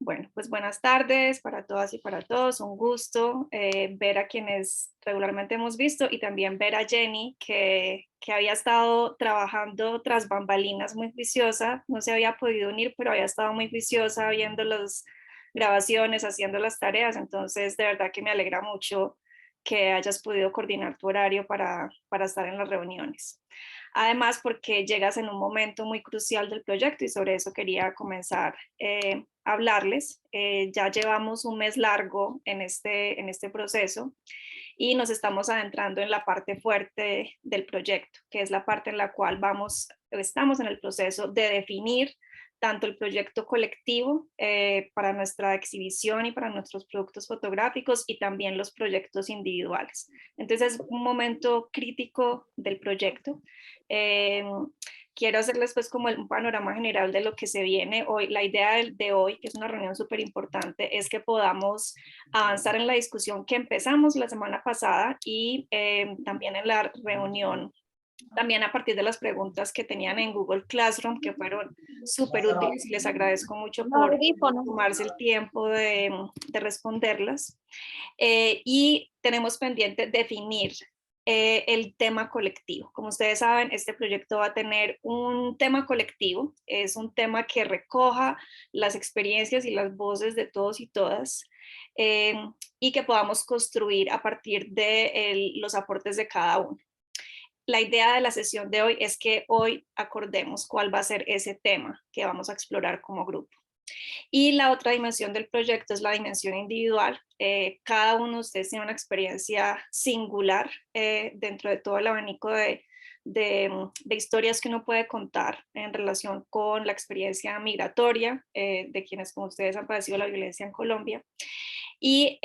Bueno, pues buenas tardes para todas y para todos. Un gusto ver a quienes regularmente hemos visto y también ver a Jenny, que había estado trabajando tras bambalinas muy juiciosa. No se había podido unir, pero había estado muy juiciosa viendo las grabaciones, haciendo las tareas. Entonces, de verdad que me alegra mucho que hayas podido coordinar tu horario para estar en las reuniones. Además, porque llegas en un momento muy crucial del proyecto y sobre eso quería comenzar a hablarles. Ya llevamos un mes largo en este proceso y nos estamos adentrando en la parte fuerte del proyecto, que es la parte en la cual estamos en el proceso de definir tanto el proyecto colectivo para nuestra exhibición y para nuestros productos fotográficos y también los proyectos individuales. Entonces es un momento crítico del proyecto. Eh, Quiero hacerles pues como un panorama general de lo que se viene hoy. La idea de hoy, que es una reunión súper importante, es que podamos avanzar en la discusión que empezamos la semana pasada y también en la reunión, también a partir de las preguntas que tenían en Google Classroom, que fueron súper útiles y les agradezco mucho Los por audífonos. tomarse el tiempo de responderlas. Y tenemos pendiente definir el tema colectivo. Como ustedes saben, este proyecto va a tener un tema colectivo, es un tema que recoja las experiencias y las voces de todos y todas eh, y que podamos construir a partir de los aportes de cada uno. La idea de la sesión de hoy es que hoy acordemos cuál va a ser ese tema que vamos a explorar como grupo. Y la otra dimensión del proyecto es la dimensión individual. Cada uno de ustedes tiene una experiencia singular dentro de todo el abanico de historias que uno puede contar en relación con la experiencia migratoria de quienes como ustedes han padecido la violencia en Colombia. Y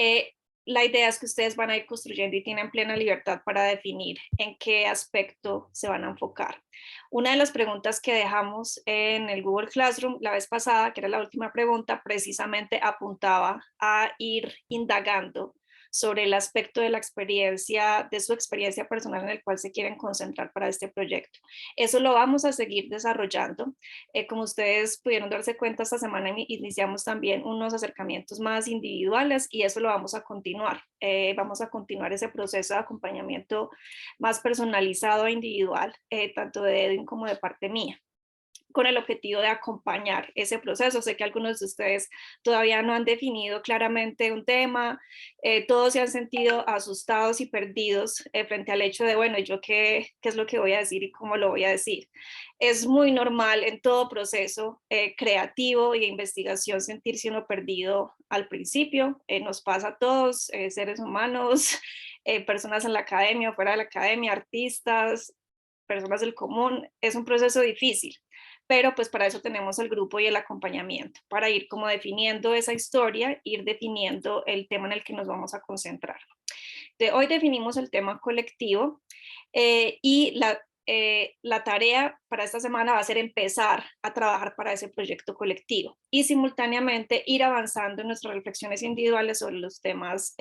la idea es que ustedes van a ir construyendo y tienen plena libertad para definir en qué aspecto se van a enfocar. Una de las preguntas que dejamos en el Google Classroom la vez pasada, que era la última pregunta, precisamente apuntaba a ir indagando sobre el aspecto de la experiencia, de su experiencia personal en el cual se quieren concentrar para este proyecto. Eso lo vamos a seguir desarrollando. Como ustedes pudieron darse cuenta, esta semana iniciamos también unos acercamientos más individuales y eso lo vamos a continuar. Vamos a continuar ese proceso de acompañamiento más personalizado e individual, tanto de Edwin como de parte mía, con el objetivo de acompañar ese proceso. Sé que algunos de ustedes todavía no han definido claramente un tema, todos se han sentido asustados y perdidos frente al hecho de, bueno, ¿yo qué es lo que voy a decir y cómo lo voy a decir? Es muy normal en todo proceso creativo y de investigación sentirse uno perdido al principio. Nos pasa a todos, seres humanos, personas en la academia o fuera de la academia, artistas, personas del común. Es un proceso difícil, pero pues para eso tenemos el grupo y el acompañamiento, para ir como definiendo esa historia, ir definiendo el tema en el que nos vamos a concentrar. Hoy definimos el tema colectivo y la tarea para esta semana va a ser empezar a trabajar para ese proyecto colectivo y simultáneamente ir avanzando en nuestras reflexiones individuales sobre los temas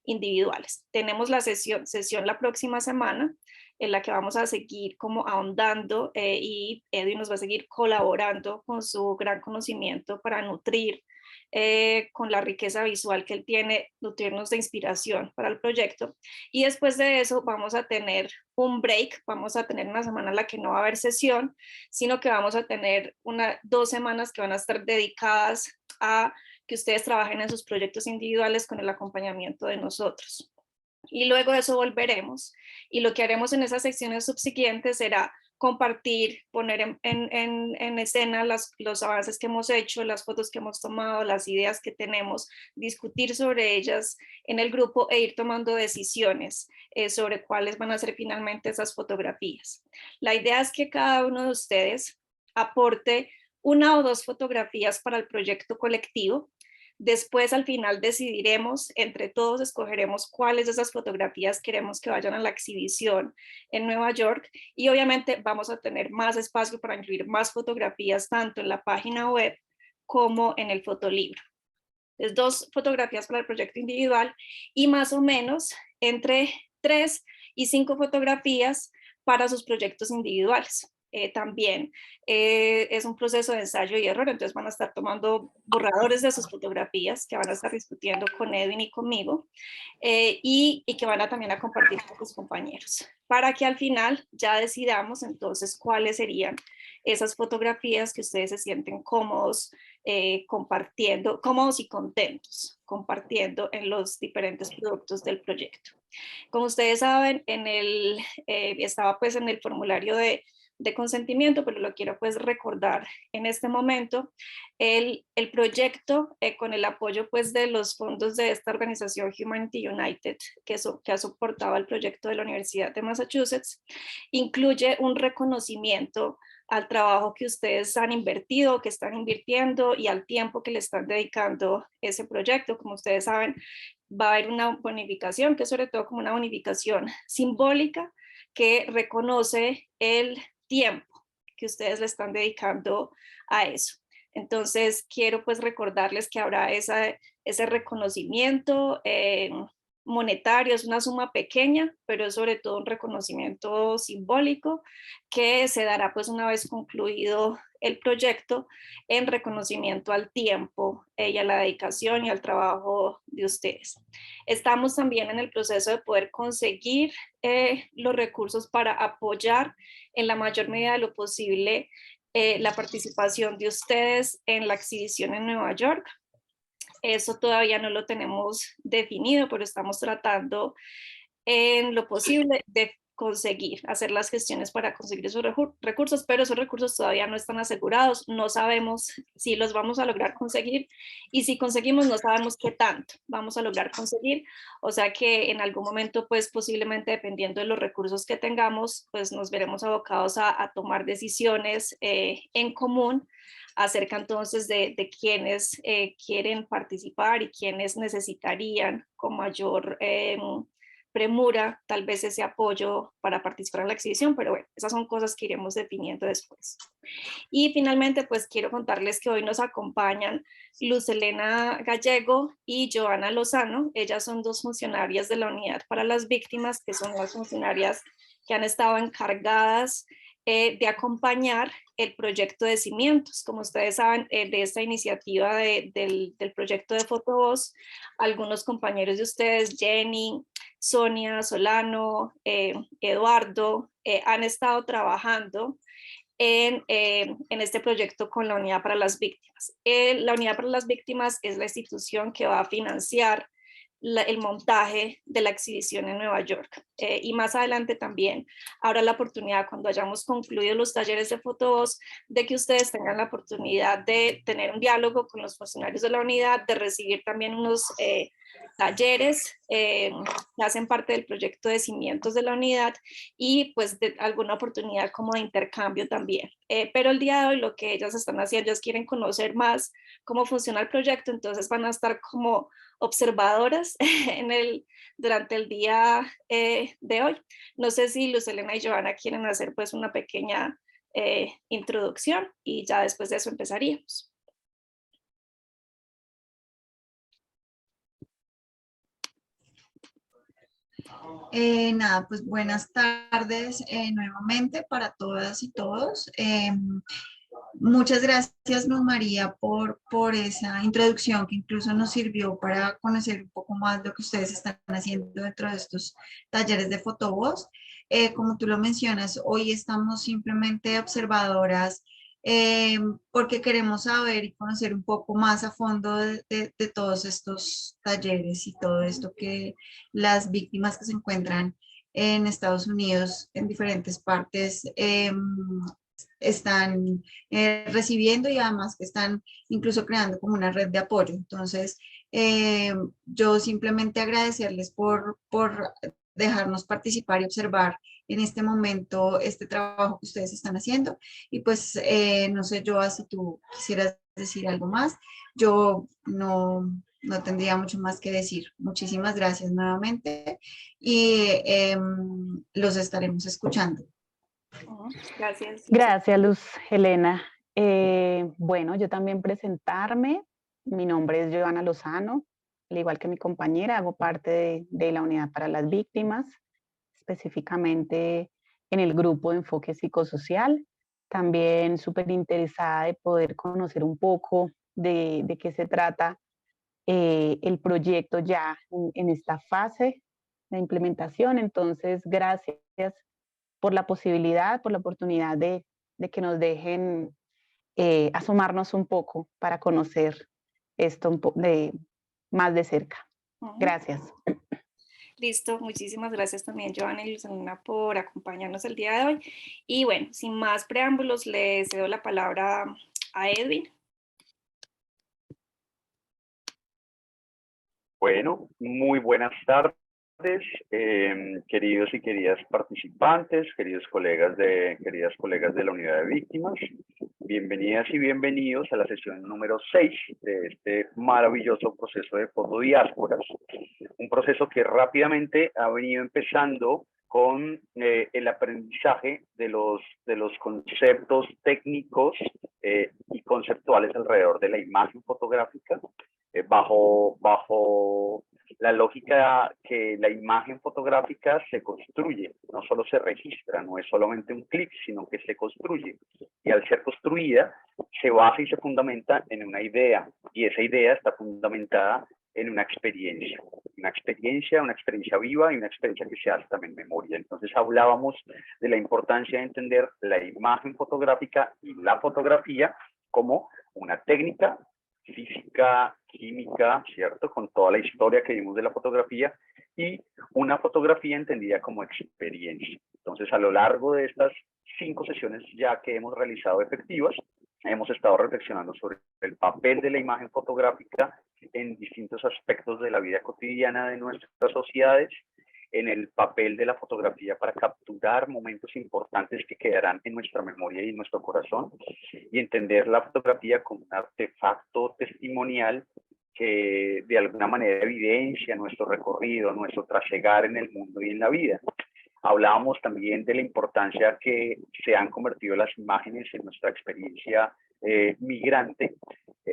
individuales. Tenemos la sesión la próxima semana en la que vamos a seguir como ahondando y Edwin nos va a seguir colaborando con su gran conocimiento para nutrir con la riqueza visual que él tiene, nutrirnos de inspiración para el proyecto. Y después de eso vamos a tener un break, vamos a tener una semana en la que no va a haber sesión, sino que vamos a tener 2 semanas que van a estar dedicadas a que ustedes trabajen en sus proyectos individuales con el acompañamiento de nosotros. Y luego de eso volveremos y lo que haremos en esas secciones subsiguientes será compartir, poner en escena los avances que hemos hecho, las fotos que hemos tomado, las ideas que tenemos, discutir sobre ellas en el grupo e ir tomando decisiones sobre cuáles van a ser finalmente esas fotografías. La idea es que cada uno de ustedes aporte 1 o 2 fotografías para el proyecto colectivo. Después, al final, decidiremos, entre todos, escogeremos cuáles de esas fotografías queremos que vayan a la exhibición en Nueva York y obviamente vamos a tener más espacio para incluir más fotografías tanto en la página web como en el fotolibro. Entonces, 2 fotografías para el proyecto individual y más o menos entre 3 y 5 fotografías para sus proyectos individuales. también es un proceso de ensayo y error, entonces van a estar tomando borradores de sus fotografías que van a estar discutiendo con Edwin y conmigo y que van a también a compartir con sus compañeros, para que al final ya decidamos entonces cuáles serían esas fotografías que ustedes se sienten cómodos compartiendo, cómodos y contentos compartiendo en los diferentes productos del proyecto. Como ustedes saben, estaba pues en el formulario de consentimiento, pero lo quiero pues recordar en este momento, el proyecto con el apoyo pues de los fondos de esta organización Humanity United, que ha soportado el proyecto de la Universidad de Massachusetts, incluye un reconocimiento al trabajo que ustedes han invertido, que están invirtiendo y al tiempo que le están dedicando ese proyecto. Como ustedes saben, va a haber una bonificación, que es sobre todo como una bonificación simbólica que reconoce el tiempo que ustedes le están dedicando a eso. Entonces, quiero pues recordarles que habrá ese reconocimiento monetario, es una suma pequeña, pero es sobre todo un reconocimiento simbólico que se dará pues una vez concluido el proyecto en reconocimiento al tiempo y a la dedicación y al trabajo de ustedes. Estamos también en el proceso de poder conseguir los recursos para apoyar en la mayor medida de lo posible la participación de ustedes en la exhibición en Nueva York. Eso todavía no lo tenemos definido, pero estamos tratando en lo posible de conseguir, hacer las gestiones para conseguir esos recursos, pero esos recursos todavía no están asegurados, no sabemos si los vamos a lograr conseguir y si conseguimos no sabemos qué tanto vamos a lograr conseguir, o sea que en algún momento pues posiblemente dependiendo de los recursos que tengamos pues nos veremos abocados a tomar decisiones en común acerca entonces de quienes quieren participar y quienes necesitarían con mayor premura tal vez ese apoyo para participar en la exhibición, pero bueno, esas son cosas que iremos definiendo después. Y finalmente, pues quiero contarles que hoy nos acompañan Luz Helena Gallego y Joana Lozano. Ellas son dos funcionarias de la Unidad para las Víctimas, que son las funcionarias que han estado encargadas de acompañar el proyecto de cimientos. Como ustedes saben, de esta iniciativa del proyecto de Fotovoz, algunos compañeros de ustedes, Jenny, Sonia, Solano, Eduardo, han estado trabajando en este proyecto con la Unidad para las Víctimas. La Unidad para las Víctimas es la institución que va a financiar el montaje de la exhibición en Nueva York. Y más adelante también habrá la oportunidad, cuando hayamos concluido los talleres de Fotovoz, de que ustedes tengan la oportunidad de tener un diálogo con los funcionarios de la unidad, de recibir también unos talleres que hacen parte del proyecto de cimientos de la unidad y pues de alguna oportunidad como de intercambio también. Pero el día de hoy lo que ellas están haciendo, ellas quieren conocer más cómo funciona el proyecto, entonces van a estar como observadoras durante el día de hoy. No sé si Luz Helena y Joana quieren hacer pues una pequeña introducción y ya después de eso empezaríamos. Nada, pues buenas tardes nuevamente para todas y todos. Muchas gracias, Luz María, por esa introducción que incluso nos sirvió para conocer un poco más lo que ustedes están haciendo dentro de estos talleres de Fotovoz. Como tú lo mencionas, hoy estamos simplemente observadoras porque queremos saber y conocer un poco más a fondo de todos estos talleres y todo esto que las víctimas que se encuentran en Estados Unidos, en diferentes partes, están recibiendo y además que están incluso creando como una red de apoyo. Entonces, yo simplemente agradecerles por dejarnos participar y observar en este momento este trabajo que ustedes están haciendo. Y pues, no sé, Joa, si tú quisieras decir algo más, yo no tendría mucho más que decir. Muchísimas gracias nuevamente y los estaremos escuchando. Gracias. Gracias, Luz Helena. Bueno, yo también presentarme. Mi nombre es Joana Lozano, al igual que mi compañera, hago parte de la Unidad para las Víctimas, específicamente en el grupo de enfoque psicosocial. también súper interesada de poder conocer un poco de qué se trata el proyecto ya en esta fase de implementación. Entonces, gracias por la posibilidad, por la oportunidad de que nos dejen asomarnos un poco para conocer esto más de cerca. Gracias. Listo, muchísimas gracias también, Giovanna y Luzanna, por acompañarnos el día de hoy. Y bueno, sin más preámbulos, le cedo la palabra a Edwin. Bueno, muy buenas tardes, queridos y queridas participantes, queridas colegas de la unidad de víctimas. Bienvenidas y bienvenidos a la sesión número 6 de este maravilloso proceso de fotodiásporas. Un proceso que rápidamente ha venido empezando con el aprendizaje de los conceptos técnicos y conceptuales alrededor de la imagen fotográfica, bajo la lógica que la imagen fotográfica se construye, no solo se registra, no es solamente un clic, sino que se construye. Y al ser construida, se basa y se fundamenta en una idea, y esa idea está fundamentada en una experiencia viva y una experiencia que se hace también memoria. Entonces hablábamos de la importancia de entender la imagen fotográfica y la fotografía como una técnica física, química, ¿cierto? Con toda la historia que vimos de la fotografía, y una fotografía entendida como experiencia. Entonces, a lo largo de estas 5 sesiones ya que hemos realizado efectivas, hemos estado reflexionando sobre el papel de la imagen fotográfica en distintos aspectos de la vida cotidiana de nuestras sociedades, en el papel de la fotografía para capturar momentos importantes que quedarán en nuestra memoria y en nuestro corazón, y entender la fotografía como un artefacto testimonial que de alguna manera evidencia nuestro recorrido, nuestro trasegar en el mundo y en la vida. Hablábamos también de la importancia que se han convertido las imágenes en nuestra experiencia migrante.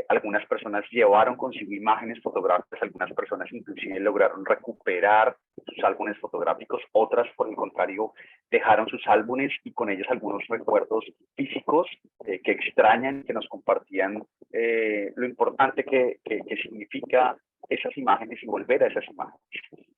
Algunas personas llevaron consigo imágenes fotográficas, algunas personas inclusive lograron recuperar sus álbumes fotográficos, otras por el contrario dejaron sus álbumes y con ellos algunos recuerdos físicos que extrañan, que nos compartían lo importante que significa esas imágenes y volver a esas imágenes.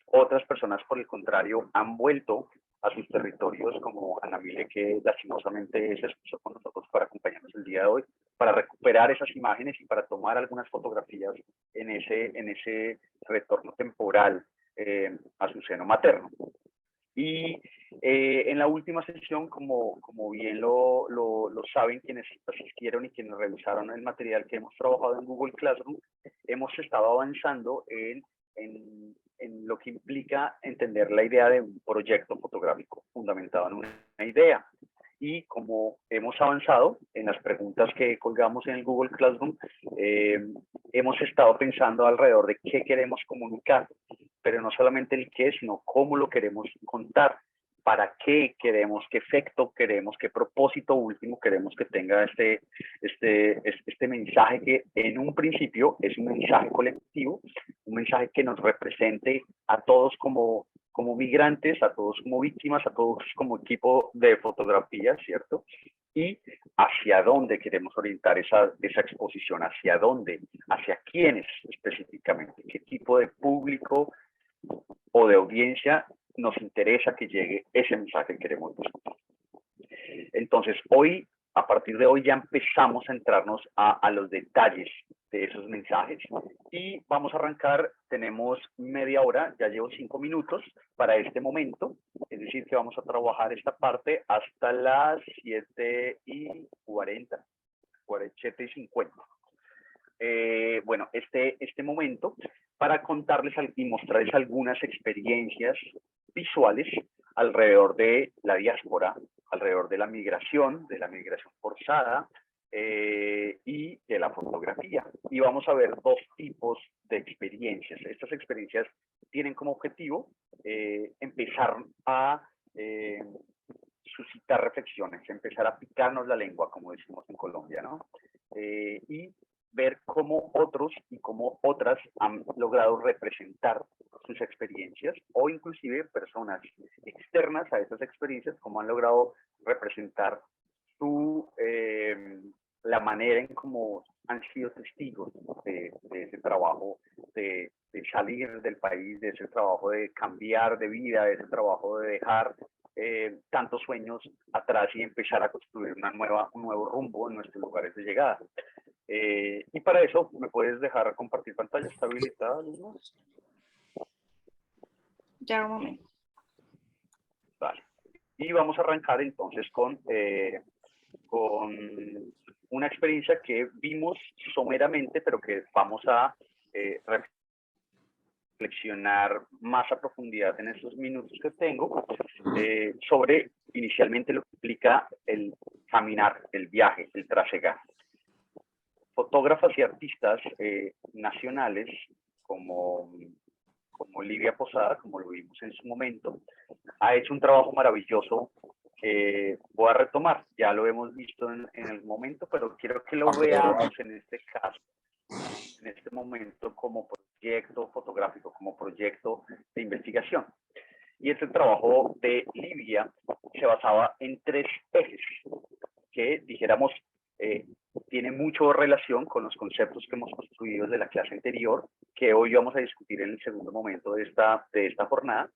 Otras personas, por el contrario, han vuelto a sus territorios, como Ana Mile, que lastimosamente se expuso con nosotros para acompañarnos el día de hoy, para recuperar esas imágenes y para tomar algunas fotografías en ese retorno temporal a su seno materno. Y en la última sesión, como bien lo saben quienes asistieron y quienes revisaron el material que hemos trabajado en Google Classroom, hemos estado avanzando en lo que implica entender la idea de un proyecto fotográfico fundamentado en una idea. Y como hemos avanzado en las preguntas que colgamos en el Google Classroom, hemos estado pensando alrededor de qué queremos comunicar, pero no solamente el qué, sino cómo lo queremos contar, para qué queremos, qué efecto queremos, qué propósito último queremos que tenga este mensaje, que en un principio es un mensaje colectivo, un mensaje que nos represente a todos como migrantes, a todos como víctimas, a todos como equipo de fotografía, ¿cierto? Y hacia dónde queremos orientar esa exposición, hacia dónde, hacia quiénes específicamente, qué tipo de público o de audiencia nos interesa que llegue ese mensaje que queremos discutir. Entonces, hoy, a partir de hoy, ya empezamos a entrarnos a los detalles de esos mensajes y vamos a arrancar. Tenemos media hora, ya llevo 5 minutos para este momento, es decir, que vamos a trabajar esta parte hasta las 7:40, 7:50. Bueno, este momento para contarles y mostrarles algunas experiencias visuales alrededor de la diáspora, alrededor de la migración forzada y de la fotografía. Y vamos a ver 2 tipos de experiencias. Estas experiencias tienen como objetivo empezar a suscitar reflexiones, empezar a picarnos la lengua, como decimos en Colombia, ¿no? Y ver cómo otros y cómo otras han logrado representar sus experiencias, o inclusive personas externas a esas experiencias, cómo han logrado representar su la manera en cómo han sido testigos de ese trabajo de salir del país, de ese trabajo de cambiar de vida, de ese trabajo de dejar tantos sueños atrás y empezar a construir un nuevo rumbo en nuestros lugares de llegada. Y para eso, ¿me puedes dejar compartir pantalla? ¿Está habilitada, Luna? Ya un momento. Vale. Y vamos a arrancar entonces con una experiencia que vimos someramente, pero que vamos a reflexionar más a profundidad en estos minutos que tengo, sobre inicialmente lo que implica el caminar, el viaje, el trasegar. Fotógrafas y artistas nacionales como Livia Posada, como lo vimos en su momento, ha hecho un trabajo maravilloso que voy a retomar. Ya lo hemos visto en el momento, pero quiero que lo veamos en este caso, en este momento, como proyecto fotográfico, como proyecto de investigación. Y este trabajo de Livia se basaba en 3 ejes que, dijéramos, tiene mucho relación con los conceptos que hemos construido desde la clase anterior, que hoy vamos a discutir en el segundo momento de esta jornada,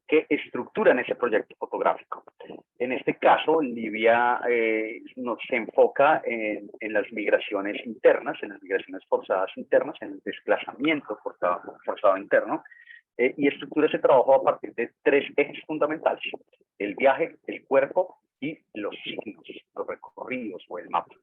que estructuran ese proyecto fotográfico. En este caso, Livia se enfoca en las migraciones internas, en las migraciones forzadas internas, en el desplazamiento forzado interno, y estructura ese trabajo a partir de 3 ejes fundamentales: el viaje, el cuerpo y los signos, los recorridos o el mapa.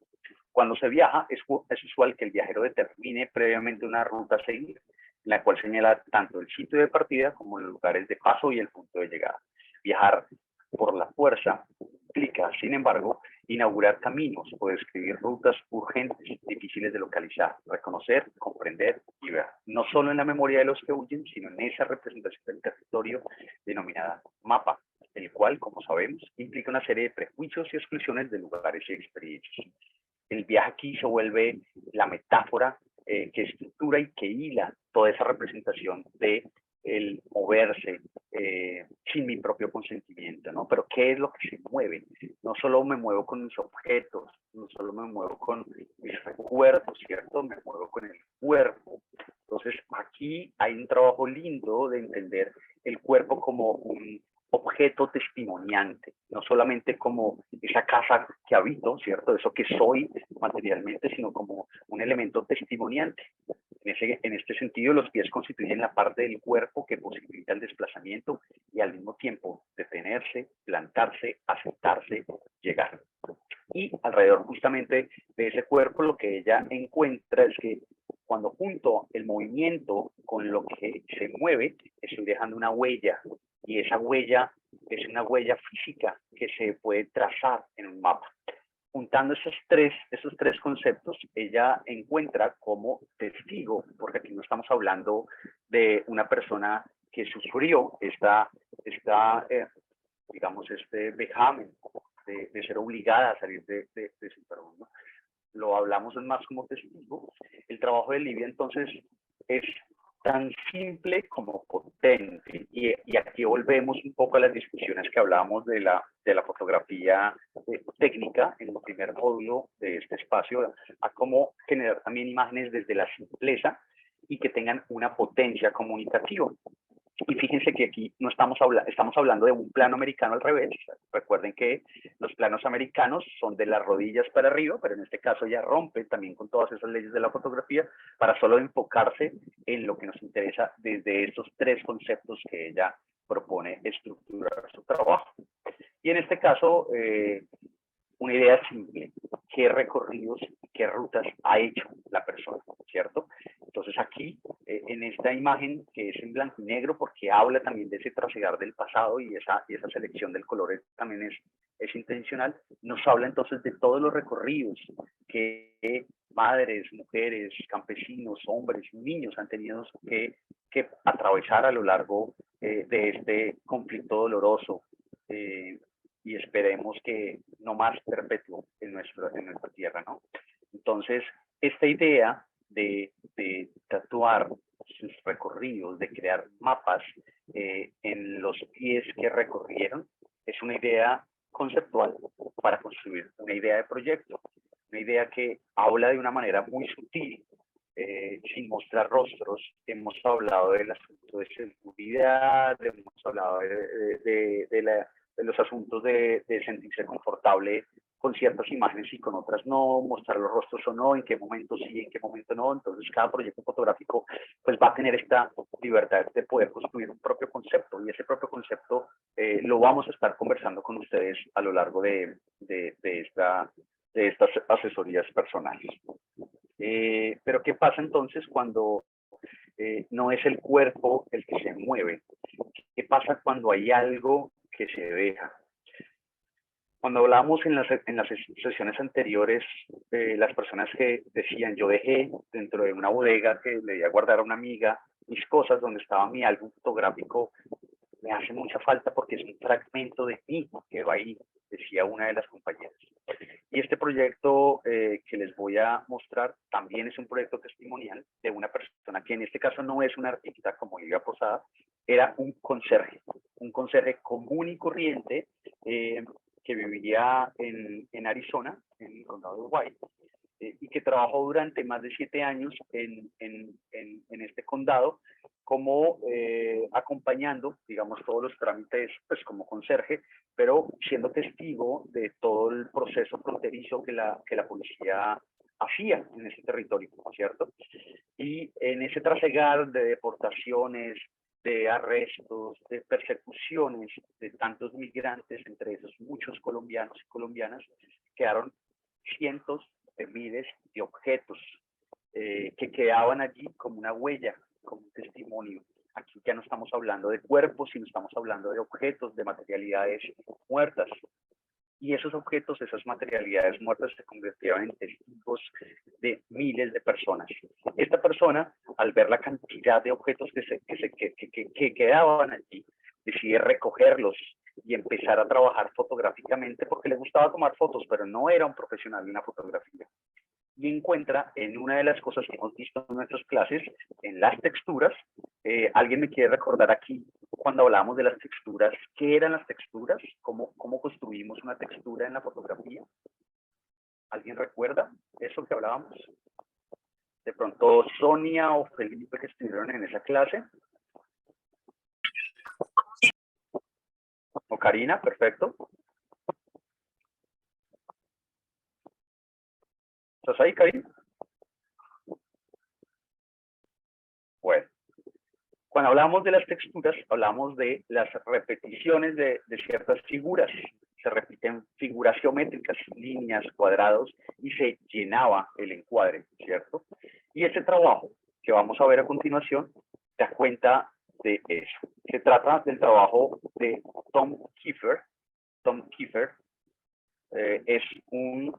Cuando se viaja, es usual que el viajero determine previamente una ruta a seguir, en la cual señala tanto el sitio de partida como los lugares de paso y el punto de llegada. Viajar por la fuerza implica, sin embargo, inaugurar caminos o describir rutas urgentes, difíciles de localizar, reconocer, comprender y ver, no solo en la memoria de los que huyen, sino en esa representación del territorio denominada mapa, el cual, como sabemos, implica una serie de prejuicios y exclusiones de lugares y experiencias. El viaje aquí se vuelve la metáfora que estructura y que hila toda esa representación de el moverse sin mi propio consentimiento, ¿no? Pero ¿qué es lo que se mueve? No solo me muevo con mis objetos, no solo me muevo con mis recuerdos, ¿cierto? Me muevo con el cuerpo. Entonces, aquí hay un trabajo lindo de entender el cuerpo como un objeto testimoniante, no solamente como esa casa que habito, ¿cierto? Eso que soy materialmente, sino como un elemento testimoniante. En este sentido, los pies constituyen la parte del cuerpo que posibilita el desplazamiento y al mismo tiempo detenerse, plantarse, asentarse, llegar. Y alrededor justamente de ese cuerpo lo que ella encuentra es que cuando junto el movimiento con lo que se mueve, estoy dejando una huella, y esa huella es una huella física que se puede trazar en un mapa. Juntando esos tres conceptos, ella encuentra como testigo, porque aquí no estamos hablando de una persona que sufrió digamos, este vejamen de ser obligada a salir de su entorno, ¿no? Lo hablamos más como testigo. El trabajo de Livia, entonces, es tan simple como potente. Y aquí volvemos un poco a las discusiones que hablábamos de la fotografía técnica en el primer módulo de este espacio, a cómo generar también imágenes desde la simpleza y que tengan una potencia comunicativa. Y fíjense que aquí no estamos hablando de un plano americano al revés. Recuerden que los planos americanos son de las rodillas para arriba, pero en este caso ya rompe también con todas esas leyes de la fotografía para solo enfocarse en lo que nos interesa desde estos 3 conceptos que ella propone estructurar su trabajo. Y en este caso, una idea simple: qué recorridos, qué rutas ha hecho la persona, ¿cierto? Entonces aquí, en esta imagen que es en blanco y negro, porque habla también de ese trasegar del pasado y esa selección del color también es intencional, nos habla entonces de todos los recorridos que madres, mujeres, campesinos, hombres, niños han tenido que atravesar a lo largo de este conflicto doloroso, y esperemos que no más perpetuo en nuestra tierra, ¿no? Entonces, esta idea de tatuar sus recorridos, de crear mapas en los pies que recorrieron, es una idea conceptual para construir una idea de proyecto. una idea que habla de una manera muy sutil, sin mostrar rostros. Hemos hablado del asunto de seguridad, hemos hablado de los asuntos de sentirse confortable con ciertas imágenes y con otras no, mostrar los rostros o no, en qué momento sí, en qué momento no. Entonces cada proyecto fotográfico pues va a tener esta libertad de poder construir un propio concepto, y ese propio concepto lo vamos a estar conversando con ustedes a lo largo de estas asesorías personales. Pero ¿qué pasa entonces cuando no es el cuerpo el que se mueve? ¿Qué pasa cuando hay algo que se deja? Cuando hablábamos en las sesiones anteriores, las personas que decían, yo dejé dentro de una bodega que le iba a guardar a una amiga mis cosas, donde estaba mi álbum fotográfico, me hace mucha falta porque es un fragmento de mí que va ahí, decía una de las compañeras. Y este proyecto que les voy a mostrar también es un proyecto testimonial de una persona que en este caso no es una artista como Olivia Posada, era un conserje común y corriente que vivía en Arizona, en el condado de White, y que trabajó durante más de 7 años en este condado como acompañando, digamos, todos los trámites, pues como conserje, pero siendo testigo de todo el proceso fronterizo que la policía hacía en ese territorio, ¿cierto? Y en ese trasegar de deportaciones, de arrestos, de persecuciones de tantos migrantes, entre esos muchos colombianos y colombianas, quedaron cientos de miles de objetos que quedaban allí como una huella, como un testimonio. Aquí ya no estamos hablando de cuerpos, sino estamos hablando de objetos, de materialidades muertas. Y esos objetos, esas materialidades muertas se convirtieron en testigos de miles de personas. Esta persona, al ver la cantidad de objetos que quedaban allí, decide recogerlos y empezar a trabajar fotográficamente porque le gustaba tomar fotos, pero no era un profesional de la fotografía. Y encuentra en una de las cosas que hemos visto en nuestras clases, en las texturas. ¿Alguien me quiere recordar aquí, cuando hablamos de las texturas, qué eran las texturas? ¿Cómo construimos una textura en la fotografía? ¿Alguien recuerda eso que hablábamos? De pronto Sonia o Felipe, que estuvieron en esa clase. O Karina, perfecto. ¿Estás ahí, Karina? Bueno, cuando hablamos de las texturas, hablamos de las repeticiones de ciertas figuras. Se repiten figuras geométricas, líneas, cuadrados, y se llenaba el encuadre, ¿cierto? Y ese trabajo que vamos a ver a continuación da cuenta de eso. Se trata del trabajo de Tom Kiefer. Tom Kiefer es un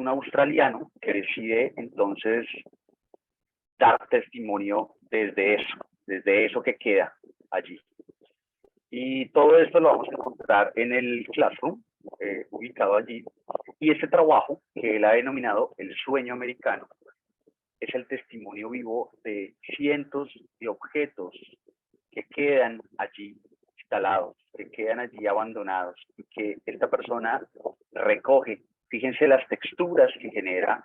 australiano que decide entonces dar testimonio desde eso que queda allí. Y todo esto lo vamos a encontrar en el Classroom, ubicado allí. Y este trabajo, que él ha denominado el sueño americano, es el testimonio vivo de cientos de objetos que quedan allí instalados, que quedan allí abandonados, y que esta persona recoge. Fíjense las texturas que genera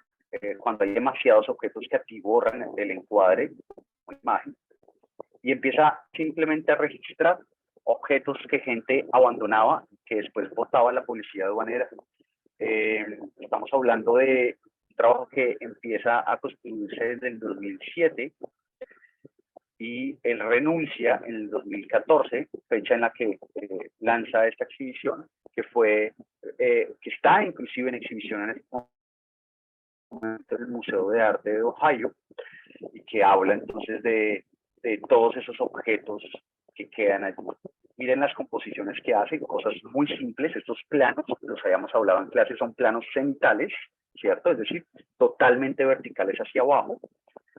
cuando hay demasiados objetos que atiborran el encuadre o imagen, y empieza simplemente a registrar objetos que gente abandonaba, que después botaba la policía aduanera. Estamos hablando de un trabajo que empieza a construirse desde el 2007, y él renuncia en el 2014, fecha en la que lanza esta exhibición, que está inclusive en exhibición en este momento en el Museo de Arte de Ohio, y que habla entonces de todos esos objetos que quedan allí. Miren las composiciones que hace, cosas muy simples. Estos planos, los habíamos hablado en clase, son planos cenitales, ¿cierto? Es decir, totalmente verticales hacia abajo.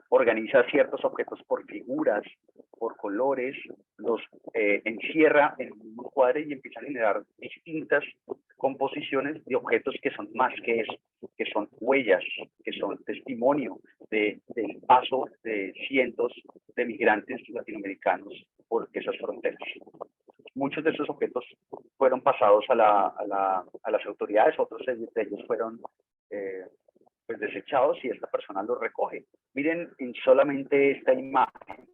Organiza ciertos objetos por figuras, por colores, los encierra en un cuadro y empieza a generar distintas composiciones de objetos que son más que eso, que son huellas, que son testimonio del paso de cientos de migrantes latinoamericanos por esas fronteras. muchos de esos objetos fueron pasados a las autoridades, otros de ellos fueron pues desechados y esta persona los recoge. Miren en solamente esta imagen,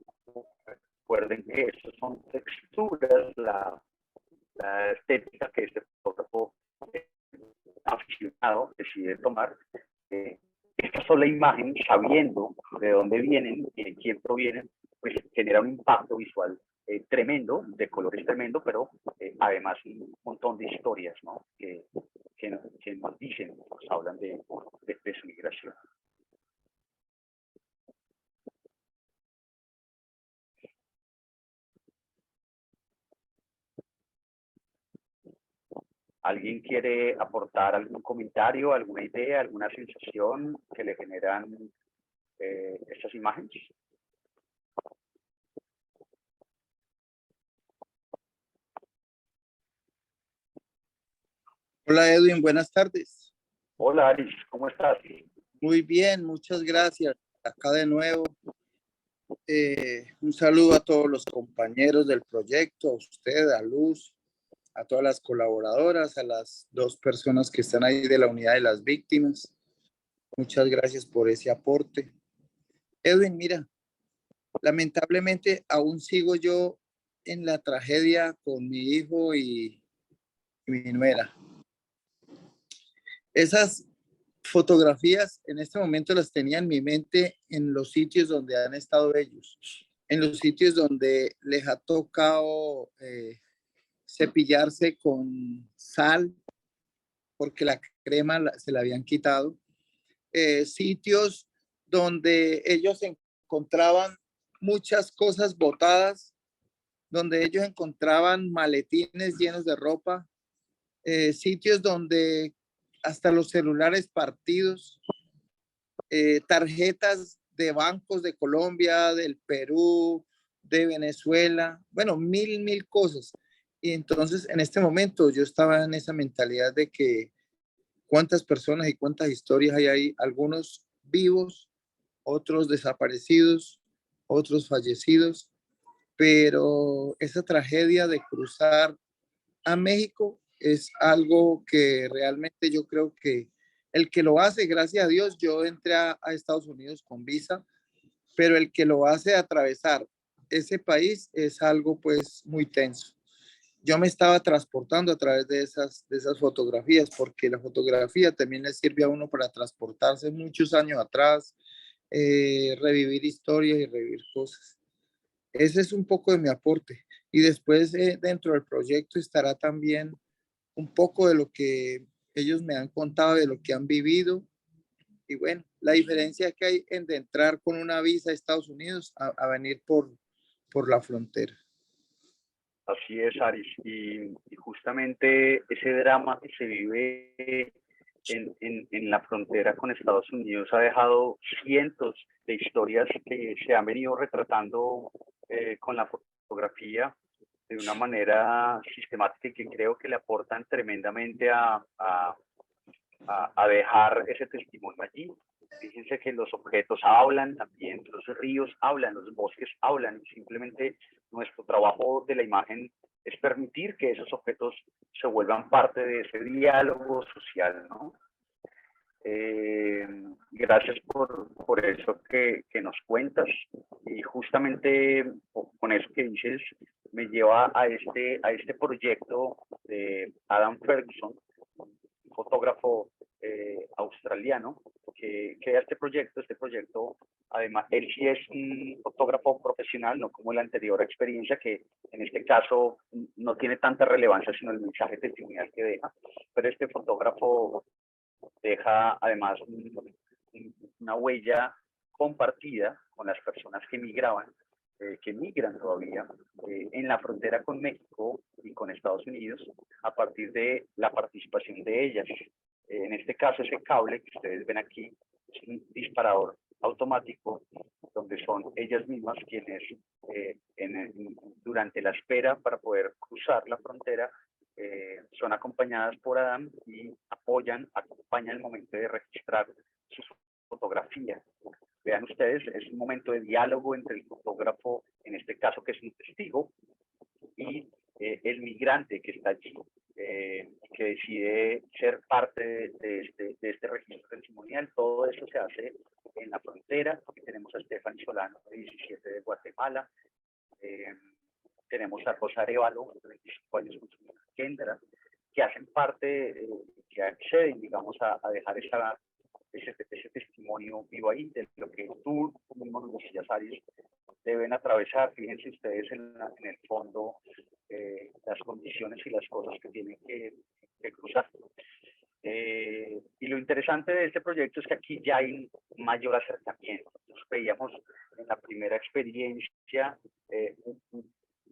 recuerden que estos son texturas, la estética que este fotógrafo aficionado decide tomar. Esta sola imagen, sabiendo de dónde vienen y de quién provienen, pues genera un impacto visual tremendo, de colores tremendo, pero además un montón de historias, ¿no? que nos dicen, nos hablan de su migración. ¿Alguien quiere aportar algún comentario, alguna idea, alguna sensación que le generan estas imágenes? Hola Edwin, buenas tardes. Hola Aris, ¿cómo estás? Muy bien, muchas gracias. Acá de nuevo. Un saludo a todos los compañeros del proyecto, a usted, a Luz, a todas las colaboradoras, a las 2 personas que están ahí de la unidad de las víctimas. Muchas gracias por ese aporte. Edwin, mira, lamentablemente aún sigo yo en la tragedia con mi hijo y mi nuera. Esas fotografías en este momento las tenía en mi mente en los sitios donde han estado ellos, en los sitios donde les ha tocado cepillarse con sal porque la crema se la habían quitado, sitios donde ellos encontraban muchas cosas botadas, donde ellos encontraban maletines llenos de ropa, sitios donde hasta los celulares partidos, tarjetas de bancos de Colombia, del Perú, de Venezuela, bueno, mil cosas. Y entonces en este momento yo estaba en esa mentalidad de que cuántas personas y cuántas historias hay ahí, algunos vivos, otros desaparecidos, otros fallecidos, pero esa tragedia de cruzar a México es algo que realmente yo creo que el que lo hace, gracias a Dios, yo entré a Estados Unidos con visa, pero el que lo hace atravesar ese país es algo pues muy tenso. Yo me estaba transportando a través de esas fotografías, porque la fotografía también le sirve a uno para transportarse muchos años atrás, revivir historias y revivir cosas. Ese es un poco de mi aporte. Y después dentro del proyecto estará también un poco de lo que ellos me han contado, de lo que han vivido. Y bueno, la diferencia que hay en de entrar con una visa a Estados Unidos a venir por la frontera. Así es, Aris. Y justamente ese drama que se vive en la frontera con Estados Unidos ha dejado cientos de historias que se han venido retratando con la fotografía de una manera sistemática y que creo que le aportan tremendamente a dejar ese testimonio allí. Fíjense que los objetos hablan también, los ríos hablan, los bosques hablan, y simplemente nuestro trabajo de la imagen es permitir que esos objetos se vuelvan parte de ese diálogo social, ¿no? Gracias por eso que nos cuentas, y justamente con eso que dices me lleva a este proyecto de Adam Ferguson, un fotógrafo australiano que crea este proyecto. Además, él sí es un fotógrafo profesional, no como la anterior experiencia, que en este caso no tiene tanta relevancia, sino el mensaje testimonial que deja. Pero este fotógrafo deja además una huella compartida con las personas que migraban, que migran todavía en la frontera con México y con Estados Unidos, a partir de la participación de ellas. En este caso, ese cable que ustedes ven aquí es un disparador automático, donde son ellas mismas quienes durante la espera para poder cruzar la frontera son acompañadas por Adam y acompañan el momento de registrar sus fotografías. Vean ustedes, es un momento de diálogo entre el fotógrafo, en este caso que es un testigo, y el migrante que está allí, que decide ser parte de este registro testimonial. Todo eso se hace en la frontera. Aquí tenemos a Stephanie Solano, de 17, de Guatemala. Tenemos a Rosa Arevalo, de 25 años, con su mujer Kendra, que hacen parte, que acceden, digamos, a dejar ese testimonio vivo ahí, de lo que tú, como mismo nos decías, Aries, deben atravesar. Fíjense ustedes en el fondo las condiciones y las cosas que tienen que cruzar. Y lo interesante de este proyecto es que aquí ya hay un mayor acercamiento. Nos veíamos en la primera experiencia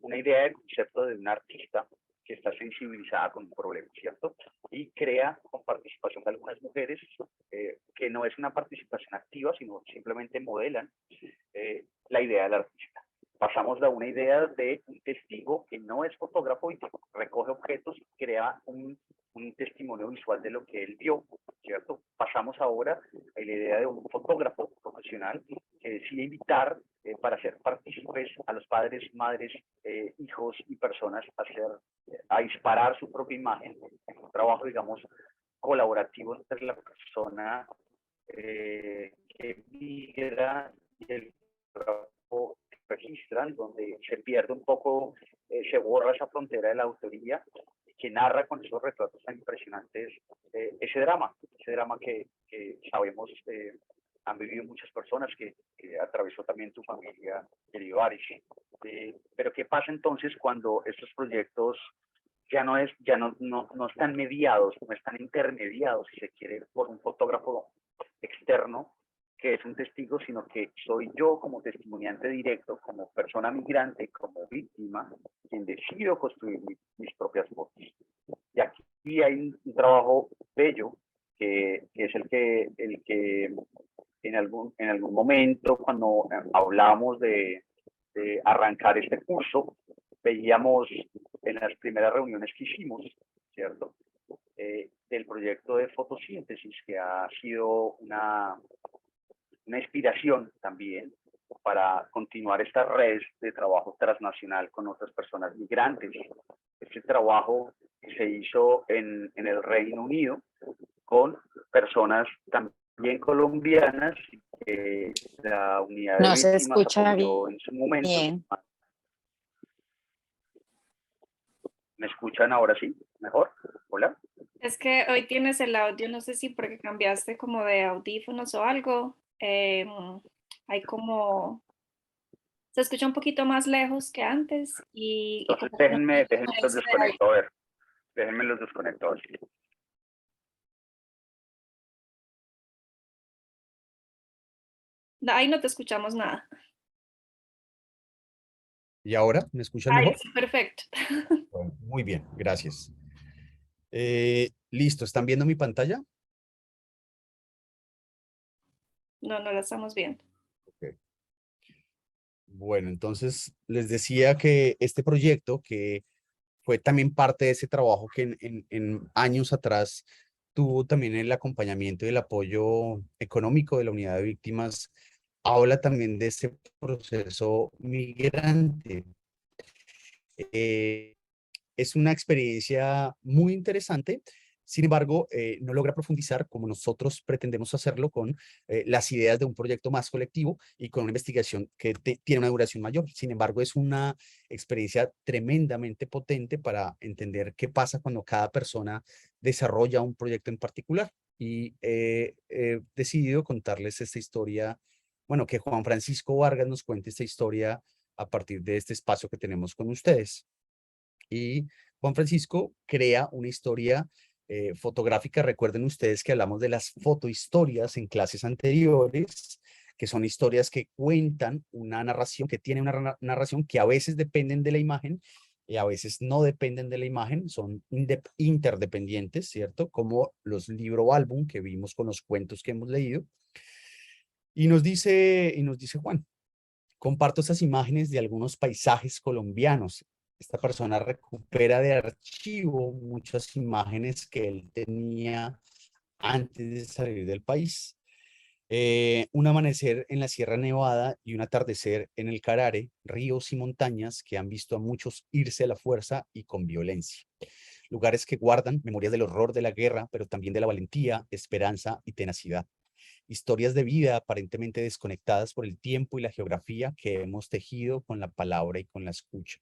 una idea de concepto de un artista que está sensibilizada con un problema, ¿cierto? Y crea con participación de algunas mujeres, que no es una participación activa, sino simplemente modelan la idea del artista. Pasamos de una idea de un testigo que no es fotógrafo y que recoge objetos y crea un testimonio visual de lo que él vio, ¿cierto? Pasamos ahora a la idea de un fotógrafo profesional que decide invitar para ser partícipes a los padres, madres, hijos y personas a disparar su propia imagen en un trabajo, digamos, colaborativo entre la persona que migra y el trabajo que registran, donde se pierde un poco, se borra esa frontera de la autoría, que narra con esos retratos tan impresionantes ese drama que sabemos han vivido muchas personas, que atravesó también tu familia, querido Aris. Pero ¿qué pasa entonces cuando estos proyectos ya no están mediados, no están intermediados, si se quiere, por un fotógrafo externo, que es un testigo, sino que soy yo como testimoniante directo, como persona migrante, como víctima, quien decido construir mis propias fotos? Y aquí hay un trabajo bello, que es el que en algún momento, cuando hablamos de arrancar este curso, veíamos en las primeras reuniones que hicimos, ¿cierto? Del proyecto de fotosíntesis, que ha sido una inspiración también para continuar esta red de trabajo transnacional con otras personas migrantes. Este trabajo se hizo en el Reino Unido con personas también colombianas, que la unidad de No se víctimas escucha apoyó en su momento. bien. ¿Me escuchan ahora sí? ¿Mejor? ¿Hola? Es que hoy tienes el audio, no sé si porque cambiaste como de audífonos o algo. Hay como, se escucha un poquito más lejos que antes y Entonces como déjenme los diferencia de audio. desconecto, a ver. Déjenme los desconecto. Ahí no te escuchamos nada. ¿Y ahora me escuchan Ay, mejor? sí, perfecto. Bueno, muy bien, gracias. Listo, ¿están viendo mi pantalla? No, no la estamos viendo. Ok. Bueno, entonces les decía que este proyecto, que fue también parte de ese trabajo que en años atrás tuvo también el acompañamiento y el apoyo económico de la unidad de víctimas, habla también de ese proceso migrante. Es una experiencia muy interesante. Sin embargo, no logra profundizar como nosotros pretendemos hacerlo con las ideas de un proyecto más colectivo y con una investigación que tiene una duración mayor. Sin embargo, es una experiencia tremendamente potente para entender qué pasa cuando cada persona desarrolla un proyecto en particular. Y he decidido contarles esta historia, bueno, que Juan Francisco Vargas nos cuente esta historia a partir de este espacio que tenemos con ustedes. Y Juan Francisco crea una historia fotográfica. Recuerden ustedes que hablamos de las fotohistorias en clases anteriores, que son historias que cuentan una narración, que tiene una narración que a veces dependen de la imagen y a veces no dependen de la imagen, son interdependientes, ¿cierto? Como los libro álbum que vimos con los cuentos que hemos leído. Y nos dice Juan: comparto estas imágenes de algunos paisajes colombianos. Esta persona recupera de archivo muchas imágenes que él tenía antes de salir del país. Un amanecer en la Sierra Nevada y un atardecer en el Carare, ríos y montañas que han visto a muchos irse a la fuerza y con violencia. Lugares que guardan memorias del horror de la guerra, pero también de la valentía, esperanza y tenacidad. Historias de vida aparentemente desconectadas por el tiempo y la geografía que hemos tejido con la palabra y con la escucha.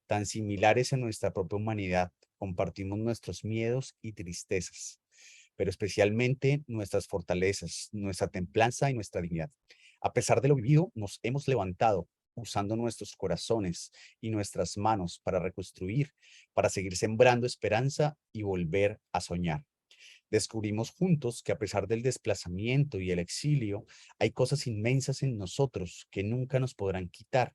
Tan similares en nuestra propia humanidad, compartimos nuestros miedos y tristezas, pero especialmente nuestras fortalezas, nuestra templanza y nuestra dignidad. A pesar de lo vivido, nos hemos levantado usando nuestros corazones y nuestras manos para reconstruir, para seguir sembrando esperanza y volver a soñar. Descubrimos juntos que a pesar del desplazamiento y el exilio, hay cosas inmensas en nosotros que nunca nos podrán quitar.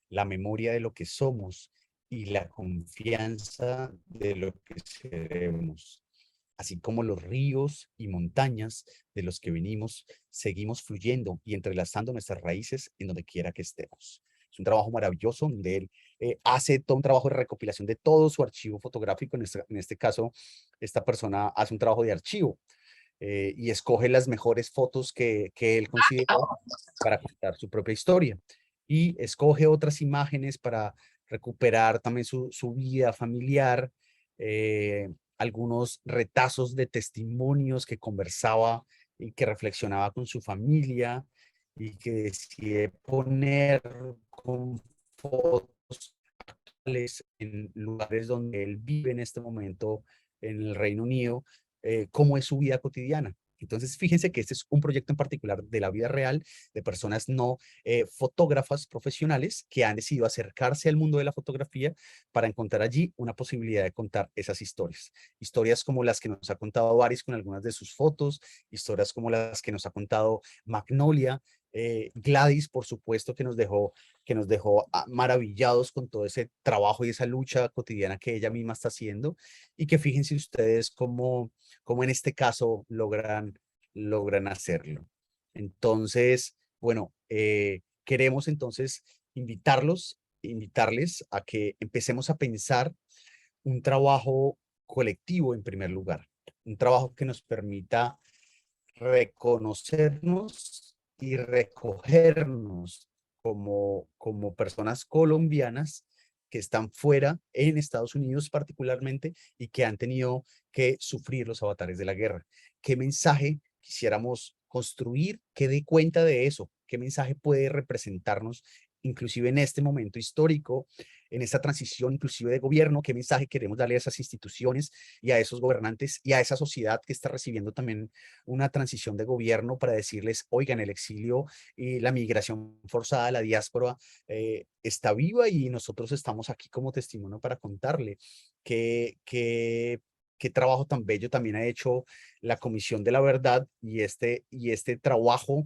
La memoria de lo que somos y la confianza de lo que seremos. Así como los ríos y montañas de los que venimos, seguimos fluyendo y entrelazando nuestras raíces en donde quiera que estemos. Es un trabajo maravilloso donde él hace todo un trabajo de recopilación de todo su archivo fotográfico. En este caso, esta persona hace un trabajo de archivo y escoge las mejores fotos que él consideró para contar su propia historia. Y escoge otras imágenes para recuperar también su vida familiar, algunos retazos de testimonios que conversaba y que reflexionaba con su familia y que decide poner con fotos actuales en lugares donde él vive en este momento en el Reino Unido, cómo es su vida cotidiana. Entonces, fíjense que este es un proyecto en particular de la vida real, de personas no fotógrafas profesionales que han decidido acercarse al mundo de la fotografía para encontrar allí una posibilidad de contar esas historias. Historias como las que nos ha contado Baris con algunas de sus fotos, historias como las que nos ha contado Magnolia, Gladys, por supuesto, que nos dejó maravillados con todo ese trabajo y esa lucha cotidiana que ella misma está haciendo, y que fíjense ustedes cómo en este caso logran hacerlo. Entonces, bueno, queremos entonces invitarles a que empecemos a pensar un trabajo colectivo en primer lugar, un trabajo que nos permita reconocernos y recogernos como personas colombianas que están fuera, en Estados Unidos particularmente, y que han tenido que sufrir los avatares de la guerra. ¿Qué mensaje quisiéramos construir que dé cuenta de eso? ¿Qué mensaje puede representarnos, inclusive en este momento histórico, en esta transición inclusive de gobierno? ¿Qué mensaje queremos darle a esas instituciones y a esos gobernantes y a esa sociedad que está recibiendo también una transición de gobierno, para decirles, oigan, el exilio y la migración forzada, la diáspora está viva y nosotros estamos aquí como testimonio para contarle qué trabajo tan bello también ha hecho la Comisión de la Verdad y este trabajo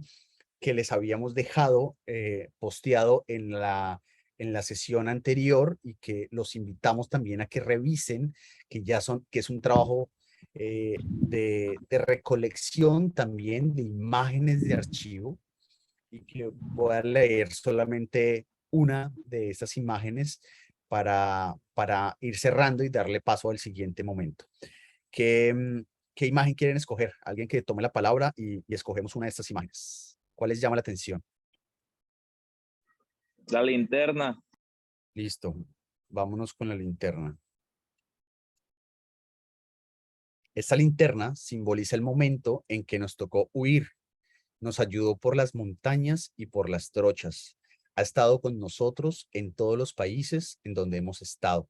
que les habíamos dejado posteado en la sesión anterior, y que los invitamos también a que revisen, que es un trabajo de recolección también de imágenes de archivo, y que voy a leer solamente una de estas imágenes para ir cerrando y darle paso al siguiente momento. ¿Qué imagen quieren escoger? Alguien que tome la palabra y escogemos una de estas imágenes. ¿Cuál les llama la atención? La linterna. Listo, vámonos con la linterna. Esta linterna simboliza el momento en que nos tocó huir. Nos ayudó por las montañas y por las trochas. Ha estado con nosotros en todos los países en donde hemos estado.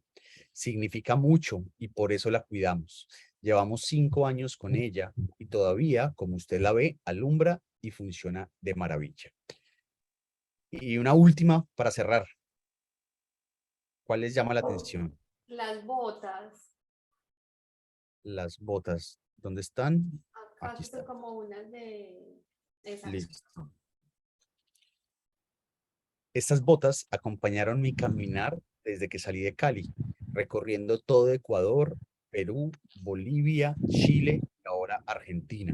Significa mucho y por eso la cuidamos. Llevamos 5 años con ella y todavía, como usted la ve, alumbra y funciona de maravilla. Y una última para cerrar. ¿Cuál les llama la atención? Las botas. Las botas. ¿Dónde están? Acá Aquí son están. como unas de esas. Listo. Estas botas acompañaron mi caminar desde que salí de Cali, recorriendo todo Ecuador, Perú, Bolivia, Chile y ahora Argentina.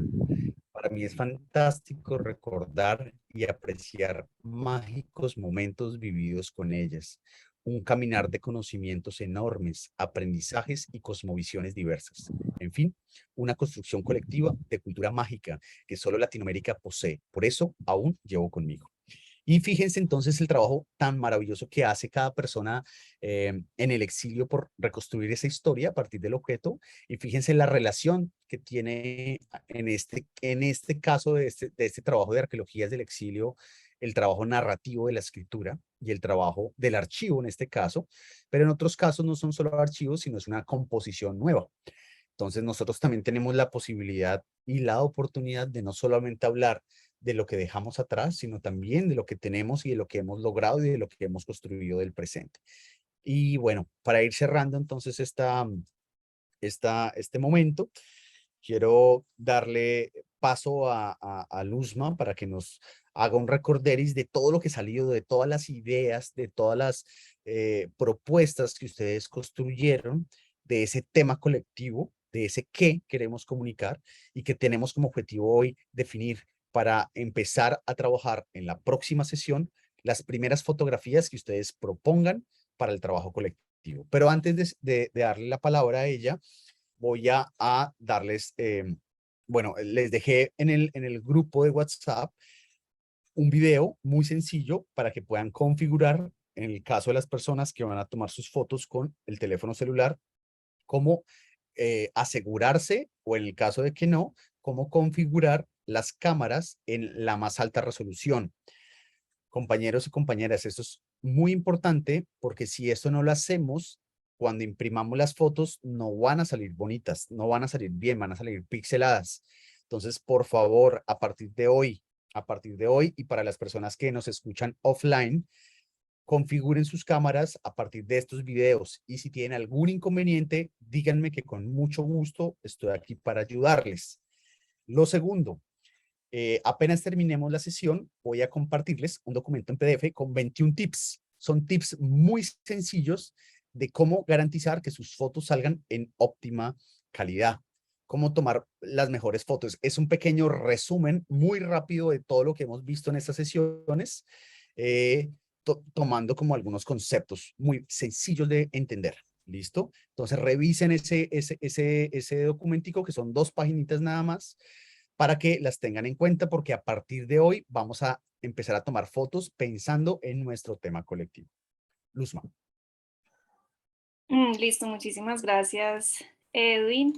Para mí es fantástico recordar y apreciar mágicos momentos vividos con ellas. un caminar de conocimientos enormes, aprendizajes y cosmovisiones diversas. En fin, una construcción colectiva de cultura mágica que solo Latinoamérica posee. Por eso aún llevo conmigo. Y fíjense entonces el trabajo tan maravilloso que hace cada persona en el exilio por reconstruir esa historia a partir del objeto. Y fíjense la relación que tiene en este caso de este trabajo de arqueologías del exilio, el trabajo narrativo de la escritura y el trabajo del archivo en este caso. Pero en otros casos no son solo archivos, sino es una composición nueva. Entonces nosotros también tenemos la posibilidad y la oportunidad de no solamente hablar de lo que dejamos atrás, sino también de lo que tenemos y de lo que hemos logrado y de lo que hemos construido del presente. Y bueno, para ir cerrando entonces este momento, quiero darle paso a Luzma para que nos haga un recorderis de todo lo que ha salido, de todas las ideas, de todas las propuestas que ustedes construyeron, de ese tema colectivo, de ese qué queremos comunicar y que tenemos como objetivo hoy definir para empezar a trabajar en la próxima sesión las primeras fotografías que ustedes propongan para el trabajo colectivo. Pero antes de darle la palabra a ella, voy a darles, bueno, les dejé en el grupo de WhatsApp un video muy sencillo para que puedan configurar, en el caso de las personas que van a tomar sus fotos con el teléfono celular, cómo asegurarse, o en el caso de que no, cómo configurar las cámaras en la más alta resolución. Compañeros y compañeras, esto es muy importante porque si esto no lo hacemos, cuando imprimamos las fotos no van a salir bonitas, no van a salir bien, van a salir pixeladas. Entonces, por favor, a partir de hoy y para las personas que nos escuchan offline, configuren sus cámaras a partir de estos videos y si tienen algún inconveniente, díganme que con mucho gusto estoy aquí para ayudarles. Lo segundo, apenas terminemos la sesión, voy a compartirles un documento en PDF con 21 tips. Son tips muy sencillos de cómo garantizar que sus fotos salgan en óptima calidad, cómo tomar las mejores fotos. Es un pequeño resumen muy rápido de todo lo que hemos visto en estas sesiones, tomando como algunos conceptos muy sencillos de entender. ¿Listo? Entonces revisen ese documentico que son 2 paginitas nada más, para que las tengan en cuenta, porque a partir de hoy vamos a empezar a tomar fotos pensando en nuestro tema colectivo. Luzma. Listo, muchísimas gracias, Edwin.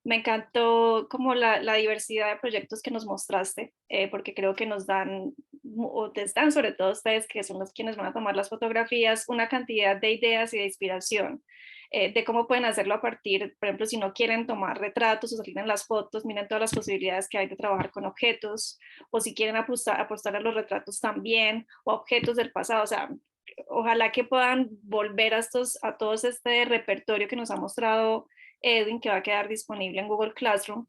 Me encantó como la diversidad de proyectos que nos mostraste, porque creo que nos dan, o te dan sobre todo ustedes, que son los quienes van a tomar las fotografías, una cantidad de ideas y de inspiración, de cómo pueden hacerlo a partir, por ejemplo, si no quieren tomar retratos o salir en las fotos, miren todas las posibilidades que hay de trabajar con objetos, o si quieren apostar a los retratos también, o a objetos del pasado, o sea, ojalá que puedan volver a todos este repertorio que nos ha mostrado Edwin, que va a quedar disponible en Google Classroom,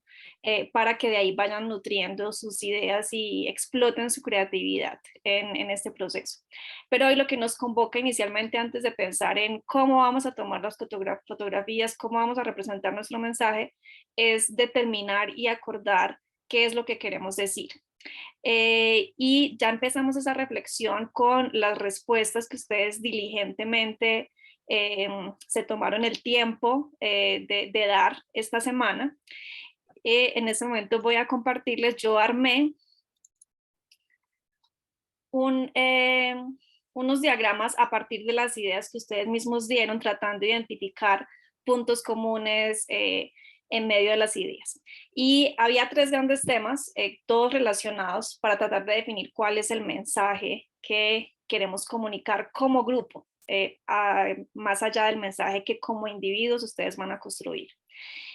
para que de ahí vayan nutriendo sus ideas y exploten su creatividad en este proceso. Pero hoy lo que nos convoca inicialmente, antes de pensar en cómo vamos a tomar las fotografías, cómo vamos a representar nuestro mensaje, es determinar y acordar qué es lo que queremos decir. Y ya empezamos esa reflexión con las respuestas que ustedes diligentemente se tomaron el tiempo de dar esta semana. En este momento voy a compartirles, yo armé unos diagramas a partir de las ideas que ustedes mismos dieron, tratando de identificar puntos comunes en medio de las ideas. Y había 3 grandes temas, todos relacionados, para tratar de definir cuál es el mensaje que queremos comunicar como grupo, más allá del mensaje que como individuos ustedes van a construir.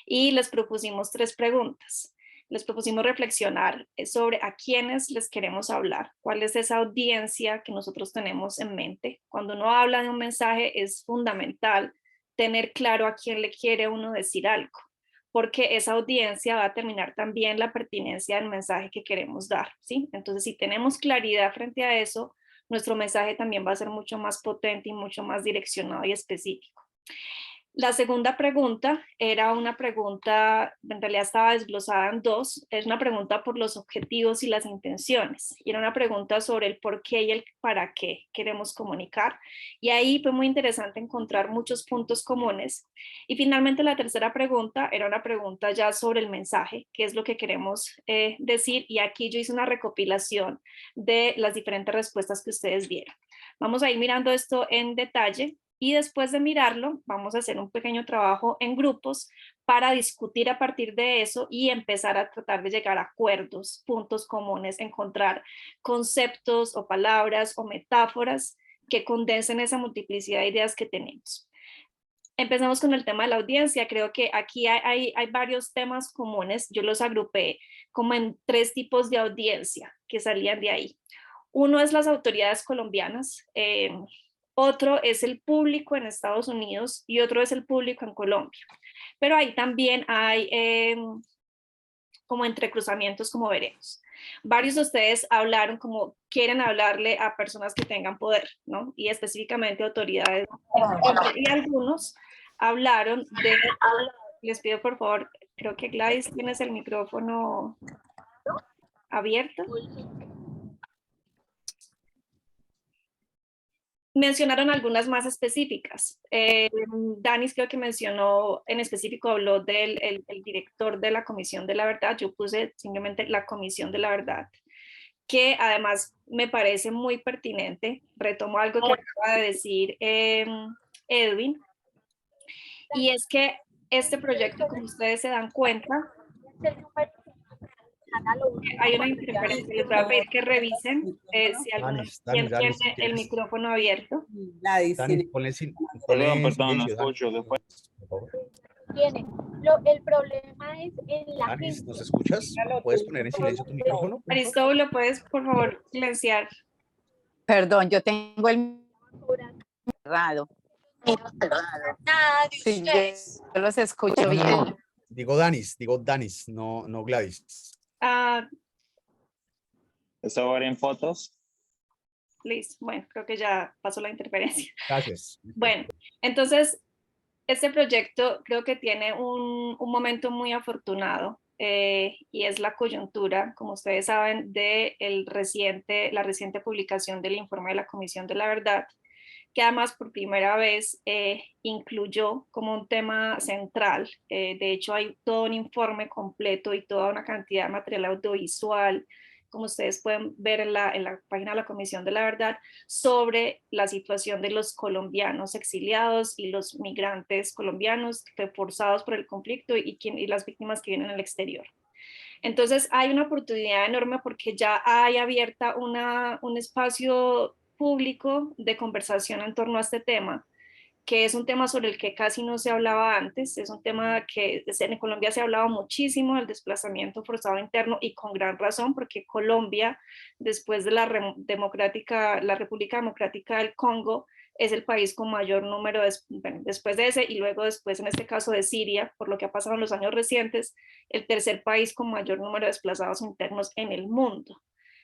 Y les propusimos 3 preguntas. Les propusimos reflexionar sobre a quiénes les queremos hablar, cuál es esa audiencia que nosotros tenemos en mente. Cuando uno habla de un mensaje es fundamental tener claro a quién le quiere uno decir algo, porque esa audiencia va a determinar también la pertinencia del mensaje que queremos dar, ¿sí? Entonces, si tenemos claridad frente a eso, nuestro mensaje también va a ser mucho más potente y mucho más direccionado y específico. La segunda pregunta era una pregunta, en realidad estaba desglosada en dos, es una pregunta por los objetivos y las intenciones, y era una pregunta sobre el por qué y el para qué queremos comunicar, y ahí fue muy interesante encontrar muchos puntos comunes. Y finalmente la tercera pregunta era una pregunta ya sobre el mensaje, qué es lo que queremos decir, y aquí yo hice una recopilación de las diferentes respuestas que ustedes vieron. Vamos a ir mirando esto en detalle. Y después de mirarlo, vamos a hacer un pequeño trabajo en grupos para discutir a partir de eso y empezar a tratar de llegar a acuerdos, puntos comunes, encontrar conceptos o palabras o metáforas que condensen esa multiplicidad de ideas que tenemos. Empezamos con el tema de la audiencia. Creo que aquí hay varios temas comunes. Yo los agrupé como en 3 tipos de audiencia que salían de ahí. Uno es las autoridades colombianas. Otro es el público en Estados Unidos y otro es el público en Colombia. Pero ahí también hay como entrecruzamientos, como veremos. Varios de ustedes hablaron como quieren hablarle a personas que tengan poder, ¿no? Y específicamente autoridades. Y algunos hablaron de, les pido por favor, creo que Gladys tienes el micrófono abierto. Mencionaron algunas más específicas. Danis creo que mencionó, en específico habló del el director de la Comisión de la Verdad. Yo puse simplemente la Comisión de la Verdad, que además me parece muy pertinente. Retomo algo que acaba de decir Edwin, y es que este proyecto, como ustedes se dan cuenta, hay una interferencia. Les voy a pedir que revisen si alguno tiene el micrófono abierto. Dani, ponle Perdón, silencio, escucho después. por favor. El problema es en la Dani, gente. ¿nos escuchas? ¿Puedes poner en silencio tu micrófono? Aristóbulo, ¿puedes por favor silenciar? Perdón, yo tengo el cerrado. Nada de Sí, ustedes. yo los escucho bien. No. Digo Danis, no Gladys. ¿Eso va en fotos? Listo, bueno, creo que ya pasó la interferencia. Gracias. Bueno, entonces, este proyecto creo que tiene un momento muy afortunado y es la coyuntura, como ustedes saben, de la reciente publicación del informe de la Comisión de la Verdad, que además por primera vez incluyó como un tema central. De hecho, hay todo un informe completo y toda una cantidad de material audiovisual, como ustedes pueden ver en la página de la Comisión de la Verdad, sobre la situación de los colombianos exiliados y los migrantes colombianos forzados por el conflicto y las víctimas que vienen al exterior. Entonces hay una oportunidad enorme porque ya hay abierta un espacio público de conversación en torno a este tema, que es un tema sobre el que casi no se hablaba antes. Es un tema que en Colombia se ha hablado muchísimo del desplazamiento forzado interno, y con gran razón, porque Colombia, después de la República Democrática del Congo, es el país con mayor número, después de ese, y luego después en este caso de Siria, por lo que ha pasado en los años recientes, el tercer país con mayor número de desplazados internos en el mundo.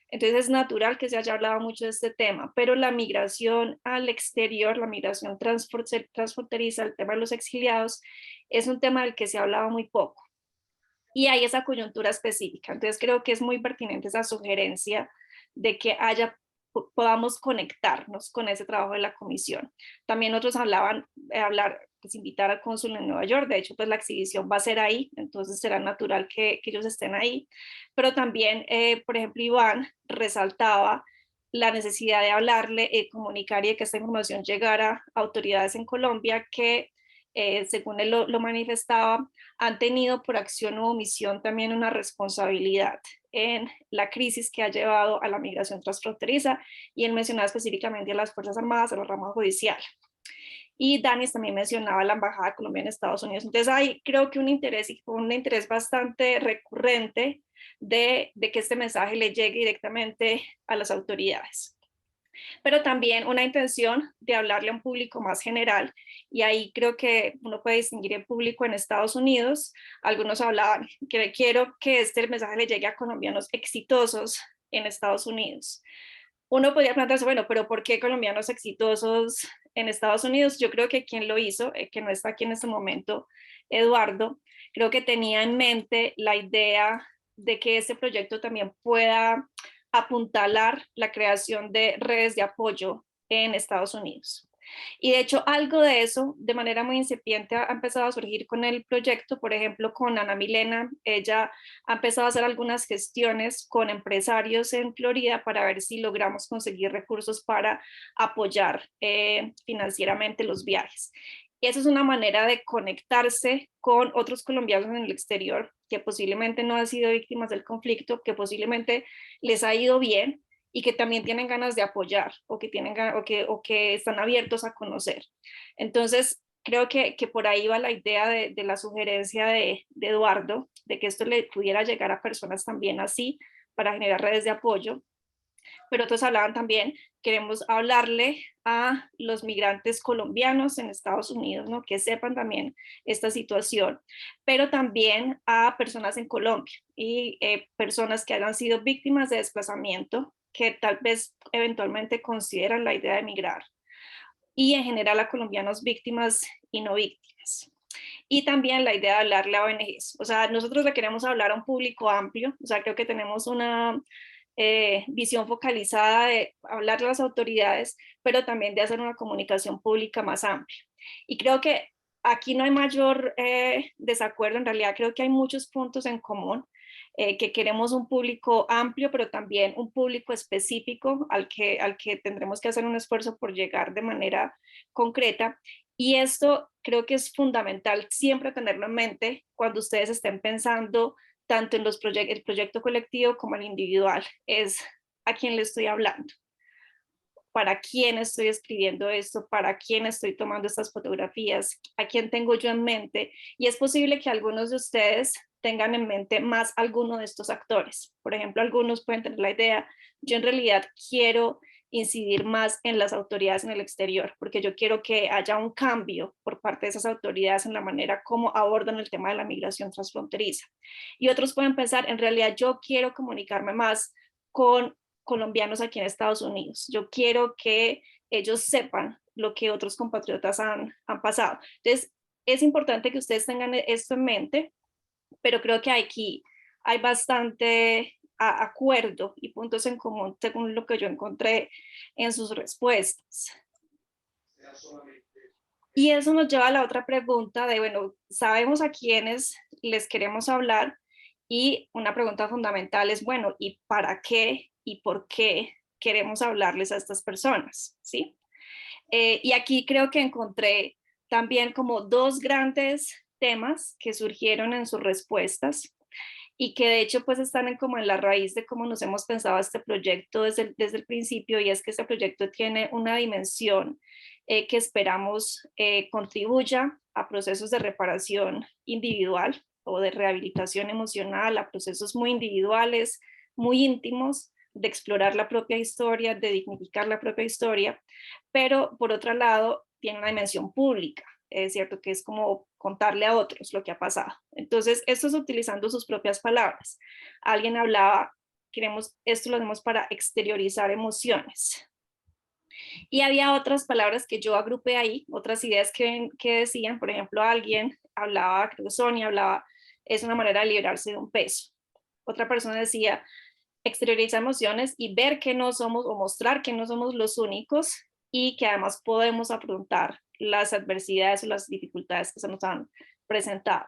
Entonces es natural que se haya hablado mucho de este tema, pero la migración al exterior, la migración transfronteriza, el tema de los exiliados, es un tema del que se ha hablado muy poco. Y hay esa coyuntura específica. Entonces creo que es muy pertinente esa sugerencia de que podamos conectarnos con ese trabajo de la comisión. También otros pues invitar al cónsul en Nueva York. De hecho, pues la exhibición va a ser ahí, entonces será natural que ellos estén ahí. Pero también, por ejemplo, Iván resaltaba la necesidad de hablarle, comunicar y de que esta información llegara a autoridades en Colombia que, según él lo manifestaba, han tenido por acción u omisión también una responsabilidad en la crisis que ha llevado a la migración transfronteriza, y él mencionaba específicamente a las Fuerzas Armadas, a la rama judicial. Y Danis también mencionaba la Embajada de Colombia en Estados Unidos. Entonces hay creo que un interés bastante recurrente de que este mensaje le llegue directamente a las autoridades. Pero también una intención de hablarle a un público más general, y ahí creo que uno puede distinguir el público en Estados Unidos. Algunos hablaban que quiero que este mensaje le llegue a colombianos exitosos en Estados Unidos. Uno podría plantearse, bueno, pero ¿por qué colombianos exitosos en Estados Unidos. Yo creo que quien lo hizo, que no está aquí en este momento, Eduardo, creo que tenía en mente la idea de que este proyecto también pueda apuntalar la creación de redes de apoyo en Estados Unidos. Y de hecho, algo de eso, de manera muy incipiente, ha empezado a surgir con el proyecto. Por ejemplo, con Ana Milena, ella ha empezado a hacer algunas gestiones con empresarios en Florida para ver si logramos conseguir recursos para apoyar financieramente los viajes. Y eso es una manera de conectarse con otros colombianos en el exterior que posiblemente no han sido víctimas del conflicto, que posiblemente les ha ido bien, y que también tienen ganas de apoyar o que están abiertos a conocer. Entonces, creo que por ahí va la idea de la sugerencia de Eduardo, de que esto le pudiera llegar a personas también así para generar redes de apoyo. Pero otros hablaban también, queremos hablarle a los migrantes colombianos en Estados Unidos, ¿no? Que sepan también esta situación, pero también a personas en Colombia y personas que hayan sido víctimas de desplazamiento, que tal vez eventualmente consideran la idea de emigrar, y en general a colombianos víctimas y no víctimas. Y también la idea de hablarle a ONGs. O sea, nosotros le queremos hablar a un público amplio, o sea, creo que tenemos una visión focalizada de hablar a las autoridades, pero también de hacer una comunicación pública más amplia. Y creo que aquí no hay mayor desacuerdo, en realidad creo que hay muchos puntos en común, que queremos un público amplio, pero también un público específico al que tendremos que hacer un esfuerzo por llegar de manera concreta. Y esto creo que es fundamental siempre tenerlo en mente cuando ustedes estén pensando tanto en el proyecto colectivo como el individual. Es a quién le estoy hablando, para quién estoy escribiendo esto, para quién estoy tomando estas fotografías, a quién tengo yo en mente. Y es posible que algunos de ustedes tengan en mente más alguno de estos actores. Por ejemplo, algunos pueden tener la idea, yo en realidad quiero incidir más en las autoridades en el exterior, porque yo quiero que haya un cambio por parte de esas autoridades en la manera como abordan el tema de la migración transfronteriza. Y otros pueden pensar, en realidad yo quiero comunicarme más con colombianos aquí en Estados Unidos. Yo quiero que ellos sepan lo que otros compatriotas han pasado. Entonces, es importante que ustedes tengan esto en mente, pero creo que aquí hay bastante acuerdo y puntos en común según lo que yo encontré en sus respuestas. Y eso nos lleva a la otra pregunta de, bueno, sabemos a quiénes les queremos hablar, y una pregunta fundamental es, bueno, ¿y para qué y por qué queremos hablarles a estas personas? ¿Sí? Y aquí creo que encontré también como dos grandes temas que surgieron en sus respuestas y que de hecho pues están como en la raíz de cómo nos hemos pensado este proyecto desde el principio, y es que este proyecto tiene una dimensión que esperamos contribuya a procesos de reparación individual o de rehabilitación emocional, a procesos muy individuales, muy íntimos, de explorar la propia historia, de dignificar la propia historia, pero por otro lado tiene una dimensión pública. Es cierto que es como contarle a otros lo que ha pasado. Entonces, esto es utilizando sus propias palabras. Alguien hablaba, esto lo hacemos para exteriorizar emociones. Y había otras palabras que yo agrupé ahí, otras ideas que decían, por ejemplo, alguien hablaba, creo que Sonia hablaba, es una manera de liberarse de un peso. Otra persona decía, exteriorizar emociones y ver que no somos, o mostrar que no somos los únicos, y que además podemos afrontar las adversidades o las dificultades que se nos han presentado.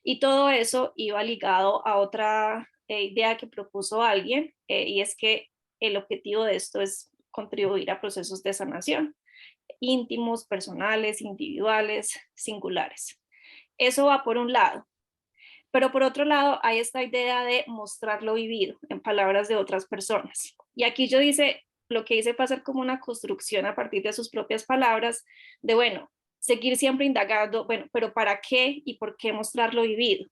Y todo eso iba ligado a otra idea que propuso alguien, y es que el objetivo de esto es contribuir a procesos de sanación íntimos, personales, individuales, singulares. Eso va por un lado. Pero por otro lado, hay esta idea de mostrar lo vivido en palabras de otras personas. Y aquí lo que hice fue hacer como una construcción a partir de sus propias palabras, de bueno, seguir siempre indagando, bueno, pero ¿para qué y por qué mostrar lo vivido?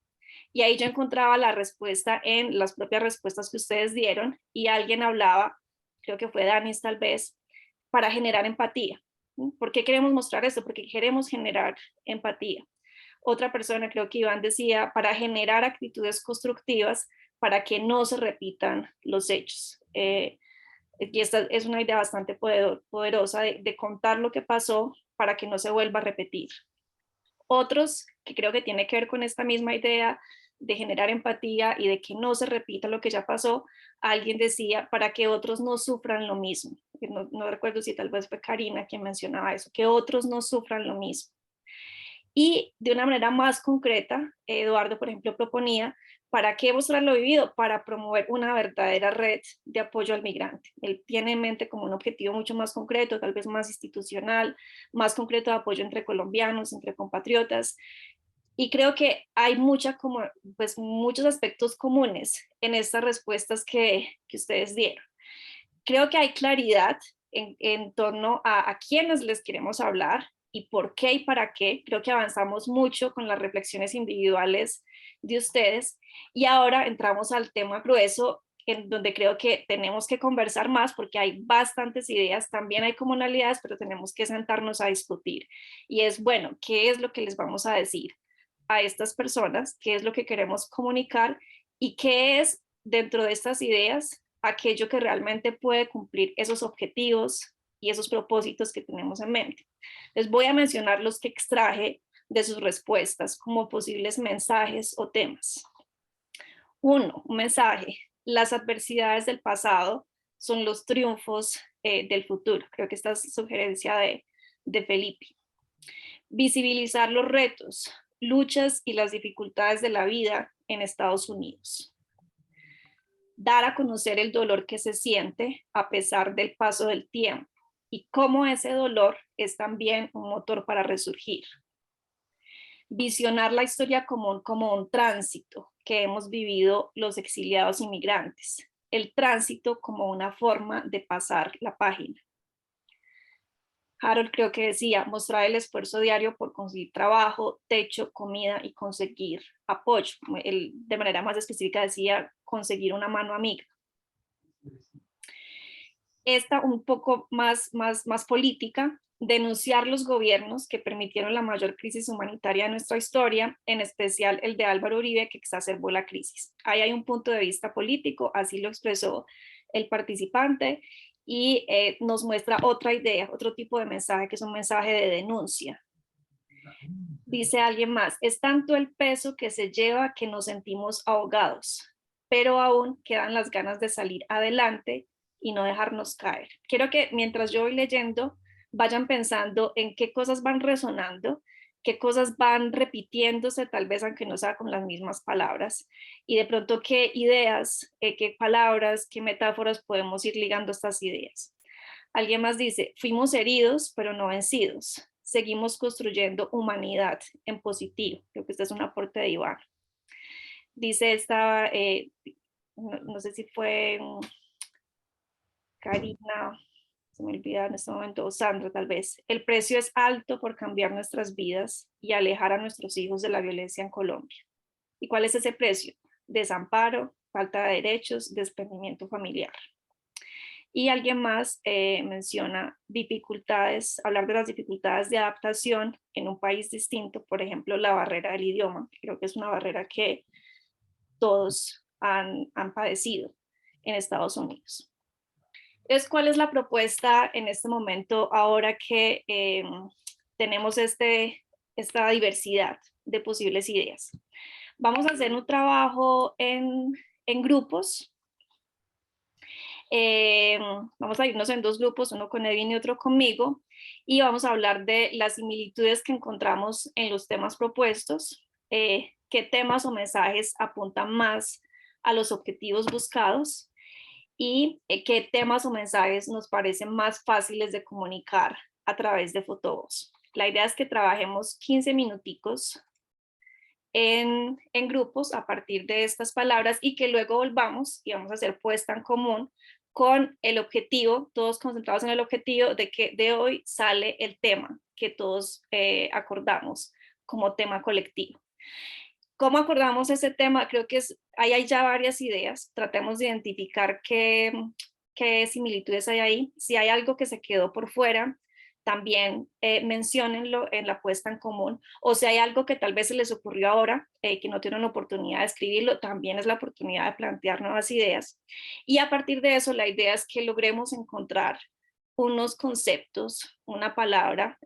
Y ahí yo encontraba la respuesta en las propias respuestas que ustedes dieron, y alguien hablaba, creo que fue Danis tal vez, para generar empatía. ¿Por qué queremos mostrar esto? Porque queremos generar empatía. Otra persona, creo que Iván decía, para generar actitudes constructivas para que no se repitan los hechos. Y esta es una idea bastante poderosa de contar lo que pasó para que no se vuelva a repetir. Otros, que creo que tiene que ver con esta misma idea de generar empatía y de que no se repita lo que ya pasó, alguien decía, para que otros no sufran lo mismo. No recuerdo si tal vez fue Karina quien mencionaba eso, que otros no sufran lo mismo. Y de una manera más concreta, Eduardo, por ejemplo, proponía, ¿para qué mostrar lo vivido? Para promover una verdadera red de apoyo al migrante. Él tiene en mente como un objetivo mucho más concreto, tal vez más institucional, más concreto de apoyo entre colombianos, entre compatriotas. Y creo que hay muchos aspectos comunes en estas respuestas que ustedes dieron. Creo que hay claridad en torno a quiénes les queremos hablar y por qué y para qué. Creo que avanzamos mucho con las reflexiones individuales de ustedes y ahora entramos al tema grueso en donde creo que tenemos que conversar más porque hay bastantes ideas, también hay comunalidades, pero tenemos que sentarnos a discutir. Y es, bueno, ¿qué es lo que les vamos a decir a estas personas? ¿Qué es lo que queremos comunicar? ¿Y qué es dentro de estas ideas aquello que realmente puede cumplir esos objetivos y esos propósitos que tenemos en mente? Les voy a mencionar los que extraje de sus respuestas como posibles mensajes o temas. Uno, un mensaje: las adversidades del pasado son los triunfos del futuro. Creo que esta es sugerencia de Felipe. Visibilizar los retos, luchas y las dificultades de la vida en Estados Unidos. Dar a conocer el dolor que se siente a pesar del paso del tiempo y cómo ese dolor es también un motor para resurgir. Visionar la historia común como un tránsito que hemos vivido los exiliados inmigrantes, el tránsito como una forma de pasar la página. Harold creo que decía, mostrar el esfuerzo diario por conseguir trabajo, techo, comida y conseguir apoyo. Él de manera más específica decía conseguir una mano amiga. Esta un poco más política, denunciar los gobiernos que permitieron la mayor crisis humanitaria de nuestra historia, en especial el de Álvaro Uribe, que exacerbó la crisis. Ahí hay un punto de vista político, así lo expresó el participante, y nos muestra otra idea, otro tipo de mensaje, que es un mensaje de denuncia. Dice alguien más, es tanto el peso que se lleva que nos sentimos ahogados, pero aún quedan las ganas de salir adelante y no dejarnos caer. Quiero que mientras yo voy leyendo, vayan pensando en qué cosas van resonando, qué cosas van repitiéndose, tal vez aunque no sea con las mismas palabras, y de pronto qué ideas, qué palabras, qué metáforas podemos ir ligando a estas ideas. Alguien más dice, fuimos heridos, pero no vencidos. Seguimos construyendo humanidad en positivo. Creo que este es un aporte de Iván. Dice esta, no sé si fue Karina, se me olvida en este momento, o Sandra tal vez. El precio es alto por cambiar nuestras vidas y alejar a nuestros hijos de la violencia en Colombia. ¿Y cuál es ese precio? Desamparo, falta de derechos, desprendimiento familiar. Y alguien más menciona dificultades, hablar de las dificultades de adaptación en un país distinto, por ejemplo, la barrera del idioma. Creo que es una barrera que todos han padecido en Estados Unidos. Entonces, ¿cuál es la propuesta en este momento ahora que tenemos esta diversidad de posibles ideas? Vamos a hacer un trabajo en grupos. Vamos a irnos en dos grupos, uno con Edwin y otro conmigo, y vamos a hablar de las similitudes que encontramos en los temas propuestos, qué temas o mensajes apuntan más a los objetivos buscados y qué temas o mensajes nos parecen más fáciles de comunicar a través de Fotovoz. La idea es que trabajemos 15 minuticos en grupos a partir de estas palabras y que luego volvamos y vamos a hacer puesta en común con el objetivo, todos concentrados en el objetivo de que de hoy sale el tema que todos acordamos como tema colectivo. ¿Cómo acordamos ese tema? Creo que ahí hay ya varias ideas. Tratemos de identificar qué similitudes hay ahí. Si hay algo que se quedó por fuera, también menciónenlo en la puesta en común, o si hay algo que tal vez se les ocurrió ahora, que no tienen la oportunidad de escribirlo, también es la oportunidad de plantear nuevas ideas. Y a partir de eso, la idea es que logremos encontrar unos conceptos, una palabra,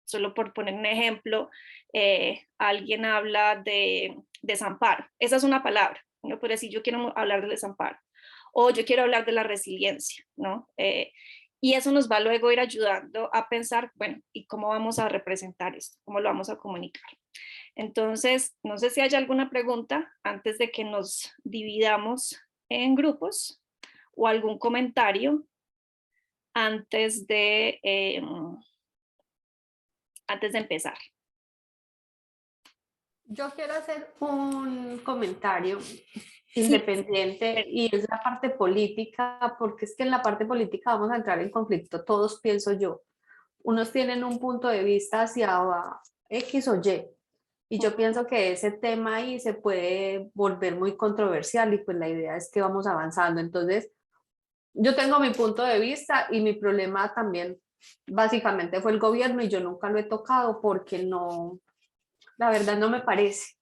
solo por poner un ejemplo, alguien habla de desamparo, esa es una palabra, ¿no? Por decir, yo quiero hablar del desamparo, o yo quiero hablar de la resiliencia, ¿no? Y eso nos va luego a ir ayudando a pensar, bueno, ¿y cómo vamos a representar esto? ¿Cómo lo vamos a comunicar? Entonces, no sé si hay alguna pregunta antes de que nos dividamos en grupos o algún comentario antes de empezar. Yo quiero hacer un comentario independiente y es la parte política, porque es que en la parte política vamos a entrar en conflicto, todos pienso yo. Unos tienen un punto de vista hacia X o y yo pienso que ese tema ahí se puede volver muy controversial y pues la idea es que vamos avanzando. Entonces, yo tengo mi punto de vista y mi problema también básicamente fue el gobierno y yo nunca lo he tocado porque no, la verdad no me parece.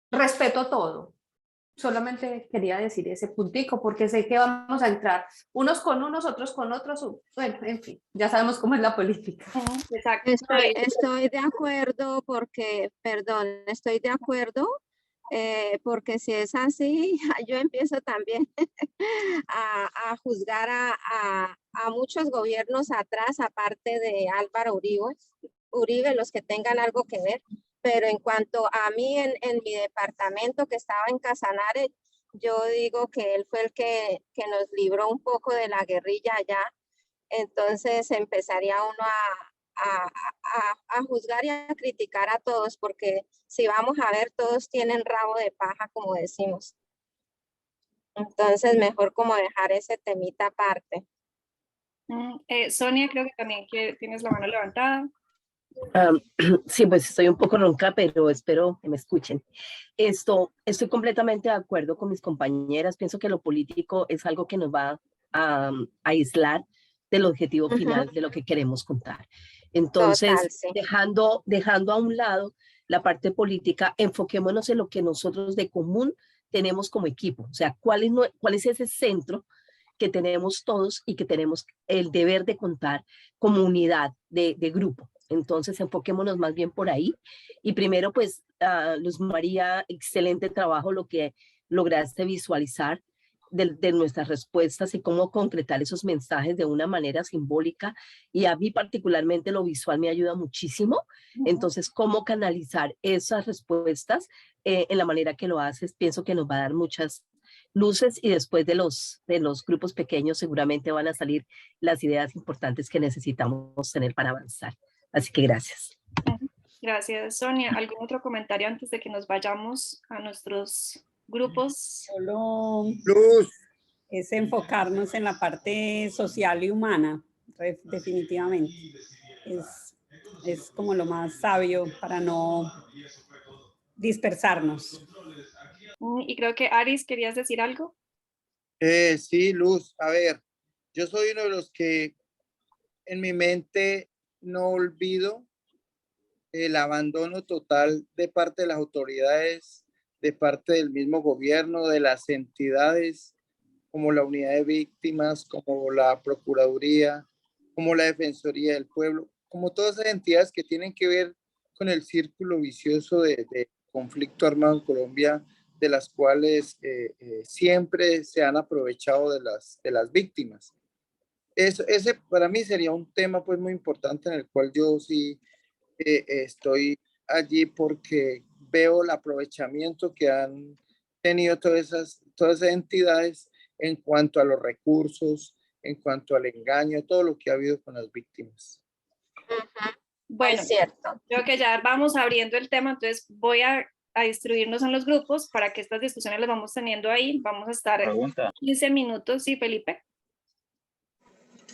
Respeto todo. Solamente quería decir ese puntico porque sé que vamos a entrar unos con unos, otros con otros. Bueno, en fin, ya sabemos cómo es la política. Exacto. Estoy de acuerdo porque, perdón, estoy de acuerdo porque si es así, yo empiezo también a juzgar a muchos gobiernos atrás, aparte de Álvaro Uribe, los que tengan algo que ver. Pero en cuanto a mí, en mi departamento que estaba en Casanare, yo digo que él fue el que nos libró un poco de la guerrilla allá. Entonces empezaría uno a juzgar y a criticar a todos, porque si vamos a ver, todos tienen rabo de paja, como decimos. Entonces, mejor como dejar ese temita aparte. Sonia, creo que también tienes la mano levantada. Sí, pues estoy un poco ronca, pero espero que me escuchen. Estoy completamente de acuerdo con mis compañeras. Pienso que lo político es algo que nos va a aislar del objetivo final de lo que queremos contar. Entonces, Total, sí. dejando a un lado la parte política, enfoquémonos en lo que nosotros de común tenemos como equipo. O sea, ¿cuál es ese centro que tenemos todos y que tenemos el deber de contar como unidad de grupo? Entonces, enfoquémonos más bien por ahí. Y primero, pues, Luz María, excelente trabajo lo que lograste visualizar de nuestras respuestas y cómo concretar esos mensajes de una manera simbólica. Y a mí particularmente lo visual me ayuda muchísimo. Entonces, cómo canalizar esas respuestas en la manera que lo haces, pienso que nos va a dar muchas luces y después de los grupos pequeños seguramente van a salir las ideas importantes que necesitamos tener para avanzar. Así que gracias. Gracias, Sonia. ¿Algún otro comentario antes de que nos vayamos a nuestros grupos? Solo Luz. es enfocarnos en la parte social y humana, definitivamente. Es como lo más sabio para no dispersarnos. Y creo que Aris, ¿querías decir algo? Sí, Luz. A ver, yo soy uno de los que en mi mente no olvido el abandono total de parte de las autoridades, de parte del mismo gobierno, de las entidades como la Unidad de Víctimas, como la Procuraduría, como la Defensoría del Pueblo, como todas esas entidades que tienen que ver con el círculo vicioso de conflicto armado en Colombia, de las cuales siempre se han aprovechado de las víctimas. Ese para mí sería un tema pues muy importante en el cual yo sí estoy allí porque veo el aprovechamiento que han tenido todas esas entidades en cuanto a los recursos, en cuanto al engaño, todo lo que ha habido con las víctimas. Bueno, es cierto. Creo que ya vamos abriendo el tema, entonces voy a distribuirnos en los grupos para que estas discusiones las vamos teniendo ahí. Vamos a estar Pregunta. 15 minutos, ¿sí, Felipe?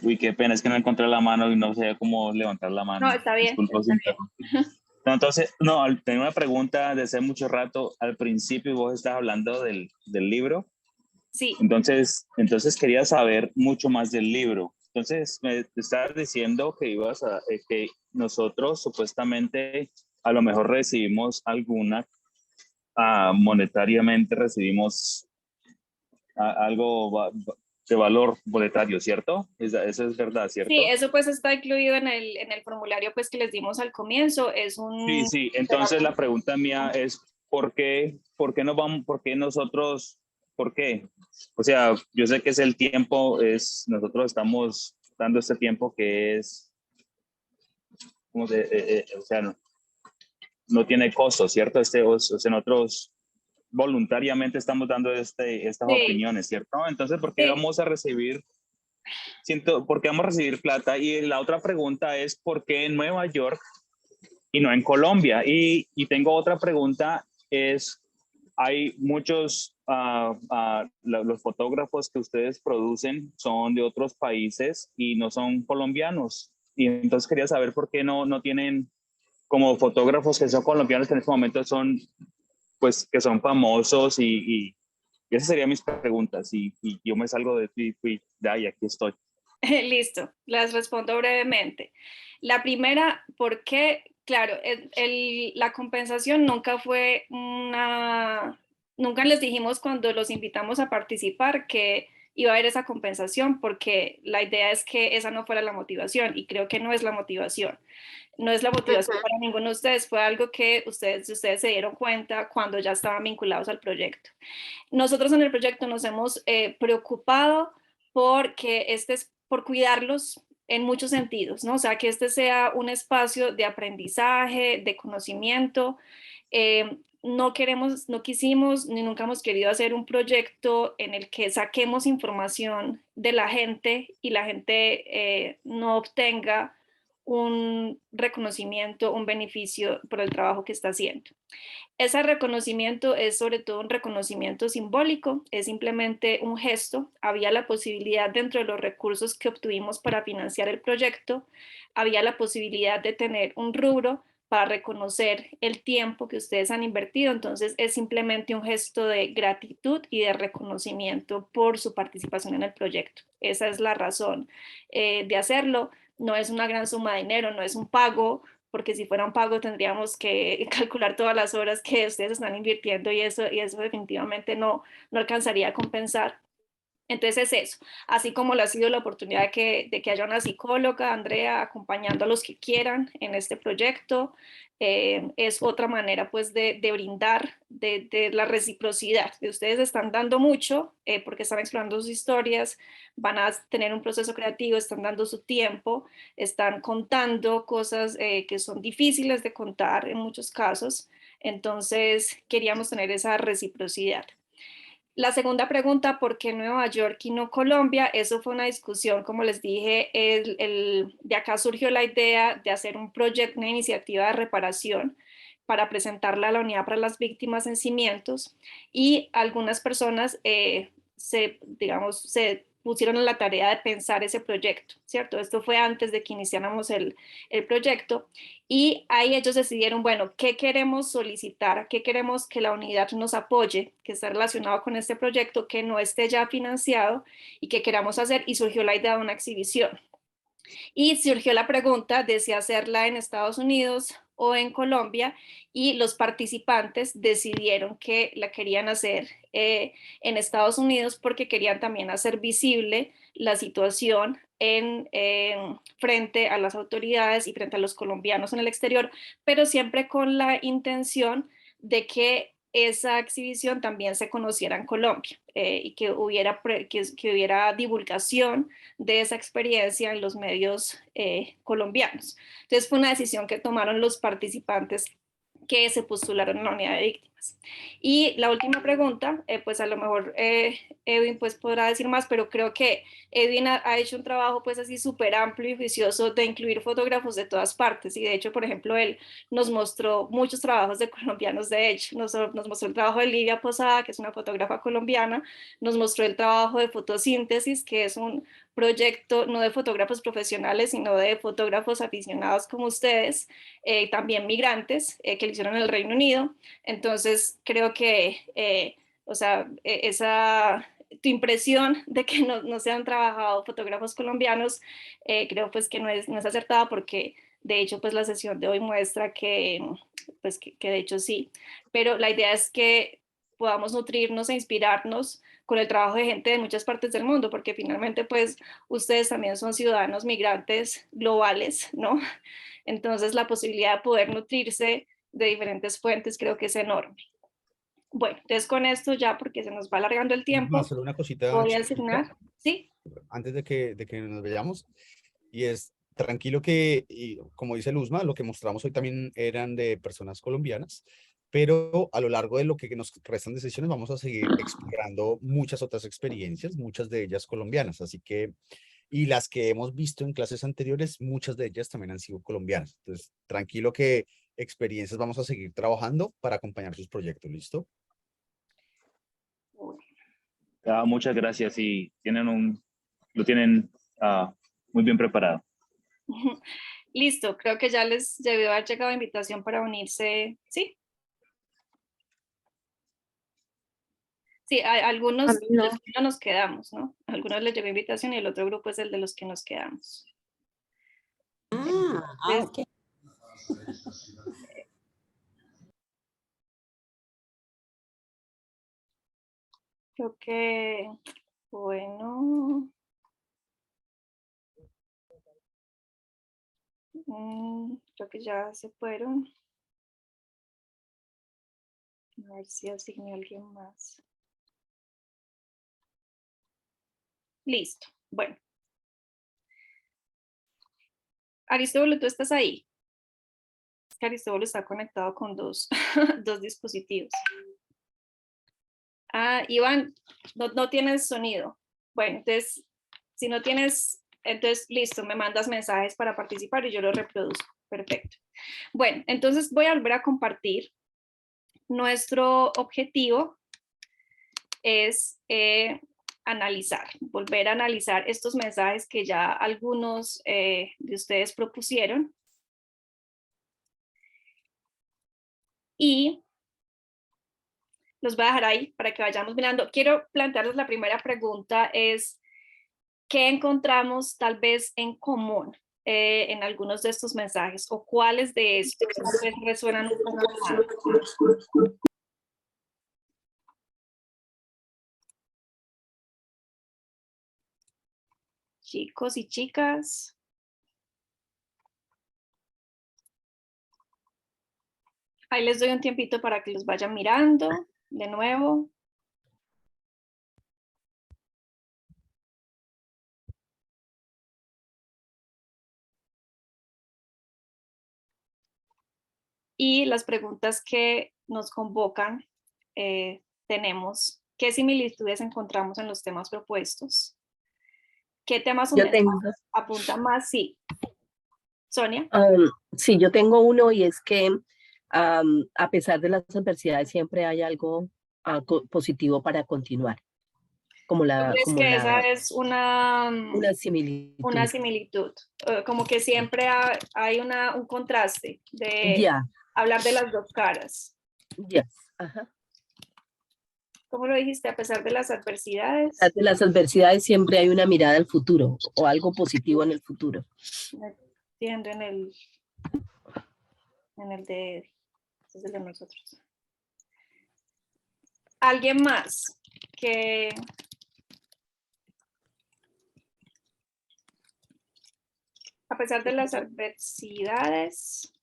Uy, qué pena, es que no encontré la mano y no sé cómo levantar la mano. No, está bien. Disculpa, Está bien. No, entonces, no, tengo una pregunta de hace mucho rato. Al principio vos estás hablando del libro. Sí. Entonces quería saber mucho más del libro. Entonces, me estabas diciendo que que nosotros supuestamente a lo mejor recibimos alguna, monetariamente recibimos algo de valor monetario, ¿cierto? Eso es verdad, ¿cierto? Sí, eso pues está incluido en el formulario pues que les dimos al comienzo. Es Sí, un... sí. Entonces la pregunta mía es, ¿por qué no vamos, por qué nosotros, por qué? O sea, yo sé que es el tiempo, nosotros estamos dando este tiempo que es, como o sea, no tiene costo, ¿cierto? O sea, nosotros voluntariamente estamos dando estas Sí, opiniones, ¿cierto? Entonces, ¿por qué sí. vamos a recibir, por qué vamos a recibir plata? Y la otra pregunta es, ¿por qué en Nueva York y no en Colombia? Y tengo otra pregunta, hay muchos, los fotógrafos que ustedes producen son de otros países y no son colombianos. Y entonces quería saber por qué no tienen como fotógrafos que son colombianos que en este momento son, pues, que son famosos y esas serían mis preguntas. Y yo me salgo de ti y de ahí, aquí estoy. Listo, las respondo brevemente. La primera, ¿por qué? Claro, la compensación nunca fue nunca les dijimos cuando los invitamos a participar que iba a haber esa compensación, porque la idea es que esa no fuera la motivación y creo que no es la motivación. No es la motivación para ninguno de ustedes, fue algo que ustedes se dieron cuenta cuando ya estaban vinculados al proyecto. Nosotros en el proyecto nos hemos preocupado porque por cuidarlos en muchos sentidos, ¿no? O sea, que este sea un espacio de aprendizaje, de conocimiento. No queremos, no quisimos, ni nunca hemos querido hacer un proyecto en el que saquemos información de la gente y la gente no obtenga un reconocimiento, un beneficio por el trabajo que está haciendo. Ese reconocimiento es sobre todo un reconocimiento simbólico, es simplemente un gesto. Había la posibilidad dentro de los recursos que obtuvimos para financiar el proyecto, había la posibilidad de tener un rubro para reconocer el tiempo que ustedes han invertido. Entonces es simplemente un gesto de gratitud y de reconocimiento por su participación en el proyecto. Esa es la razón de hacerlo. No es una gran suma de dinero, no es un pago, porque si fuera un pago tendríamos que calcular todas las horas que ustedes están invirtiendo y eso definitivamente no alcanzaría a compensar. Entonces es eso, así como le ha sido la oportunidad de que haya una psicóloga, Andrea, acompañando a los que quieran en este proyecto, es otra manera pues de brindar, de la reciprocidad. De ustedes están dando mucho porque están explorando sus historias, van a tener un proceso creativo, están dando su tiempo, están contando cosas que son difíciles de contar en muchos casos. Entonces queríamos tener esa reciprocidad. La segunda pregunta, ¿por qué Nueva York y no Colombia? Eso fue una discusión, como les dije, de acá surgió la idea de hacer un proyecto, una iniciativa de reparación para presentarla a la Unidad para las Víctimas en Cimientos y algunas personas digamos, se pusieron en la tarea de pensar ese proyecto, ¿cierto? Esto fue antes de que iniciáramos el proyecto y ahí ellos decidieron, bueno, ¿qué queremos solicitar? ¿Qué queremos que la unidad nos apoye, que está relacionado con este proyecto, que no esté ya financiado y que queramos hacer? Y surgió la idea de una exhibición. Y surgió la pregunta de si hacerla en Estados Unidos o en Colombia y los participantes decidieron que la querían hacer en Estados Unidos porque querían también hacer visible la situación frente a las autoridades y frente a los colombianos en el exterior, pero siempre con la intención de que esa exhibición también se conociera en Colombia y que hubiera divulgación de esa experiencia en los medios colombianos. Entonces fue una decisión que tomaron los participantes que se postularon en la unidad de víctimas. Y la última pregunta, pues a lo mejor Edwin pues podrá decir más, pero creo que Edwin ha hecho un trabajo pues así súper amplio y juicioso de incluir fotógrafos de todas partes y de hecho, por ejemplo, él nos mostró muchos trabajos de colombianos, de hecho, nos mostró el trabajo de Livia Posada, que es una fotógrafa colombiana, nos mostró el trabajo de Fotosíntesis, que es un proyecto no de fotógrafos profesionales, sino de fotógrafos aficionados como ustedes, también migrantes, que lo hicieron en el Reino Unido. Entonces, creo que, o sea, tu impresión de que no se han trabajado fotógrafos colombianos, creo pues que no es acertada, porque de hecho pues la sesión de hoy muestra que, pues, que de hecho sí, pero la idea es que podamos nutrirnos e inspirarnos con el trabajo de gente de muchas partes del mundo, porque finalmente pues ustedes también son ciudadanos migrantes globales, ¿no? Entonces la posibilidad de poder nutrirse de diferentes fuentes creo que es enorme. Bueno, entonces con esto ya, porque se nos va alargando el tiempo, Solo una cosita voy a chiquita asignar, ¿sí? antes de que nos veamos, y es tranquilo que, y como dice Luzma, lo que mostramos hoy también eran de personas colombianas, pero a lo largo de lo que nos restan de sesiones vamos a seguir explorando muchas otras experiencias, muchas de ellas colombianas, así que, y las que hemos visto en clases anteriores, muchas de ellas también han sido colombianas. Entonces, tranquilo que experiencias vamos a seguir trabajando para acompañar sus proyectos, ¿listo? Muchas gracias y lo tienen muy bien preparado. Listo, creo que ya les debió haber llegado invitación para unirse, ¿sí? Sí, a algunos de los que no nos quedamos, ¿no? A algunos les llegó invitación y el otro grupo es el de los que nos quedamos. Ok. Creo que, bueno, creo que ya se fueron. A ver si asigné a alguien más. Listo, bueno. Aristóbulo, ¿tú estás ahí? Es que Aristóbulo está conectado con dos dispositivos. Ah, Iván, no tienes sonido. Bueno, entonces, si no tienes, entonces listo, me mandas mensajes para participar y yo lo reproduzco. Perfecto. Bueno, entonces voy a volver a compartir. Nuestro objetivo es volver a analizar estos mensajes que ya algunos de ustedes propusieron. Y los voy a dejar ahí para que vayamos mirando. Quiero plantearles la primera pregunta, es ¿qué encontramos tal vez en común en algunos de estos mensajes? ¿O cuáles de estos tal vez resuenan un poco más? Chicos y chicas. Ahí les doy un tiempito para que los vayan mirando de nuevo. Y las preguntas que nos convocan, tenemos, ¿qué similitudes encontramos en los temas propuestos? ¿Qué temas o mensajes apuntan más? Sí. Sonia. Sí, yo tengo uno y es que a pesar de las adversidades siempre hay algo positivo para continuar. ¿Crees que esa es una similitud? Una similitud. Como que siempre hay un contraste de hablar de las dos caras. Ajá. ¿Cómo lo dijiste? A pesar de las adversidades. A pesar de las adversidades siempre hay una mirada al futuro o algo positivo en el futuro. Entiendo en el de este es el de nosotros. ¿Alguien más que a pesar de las adversidades,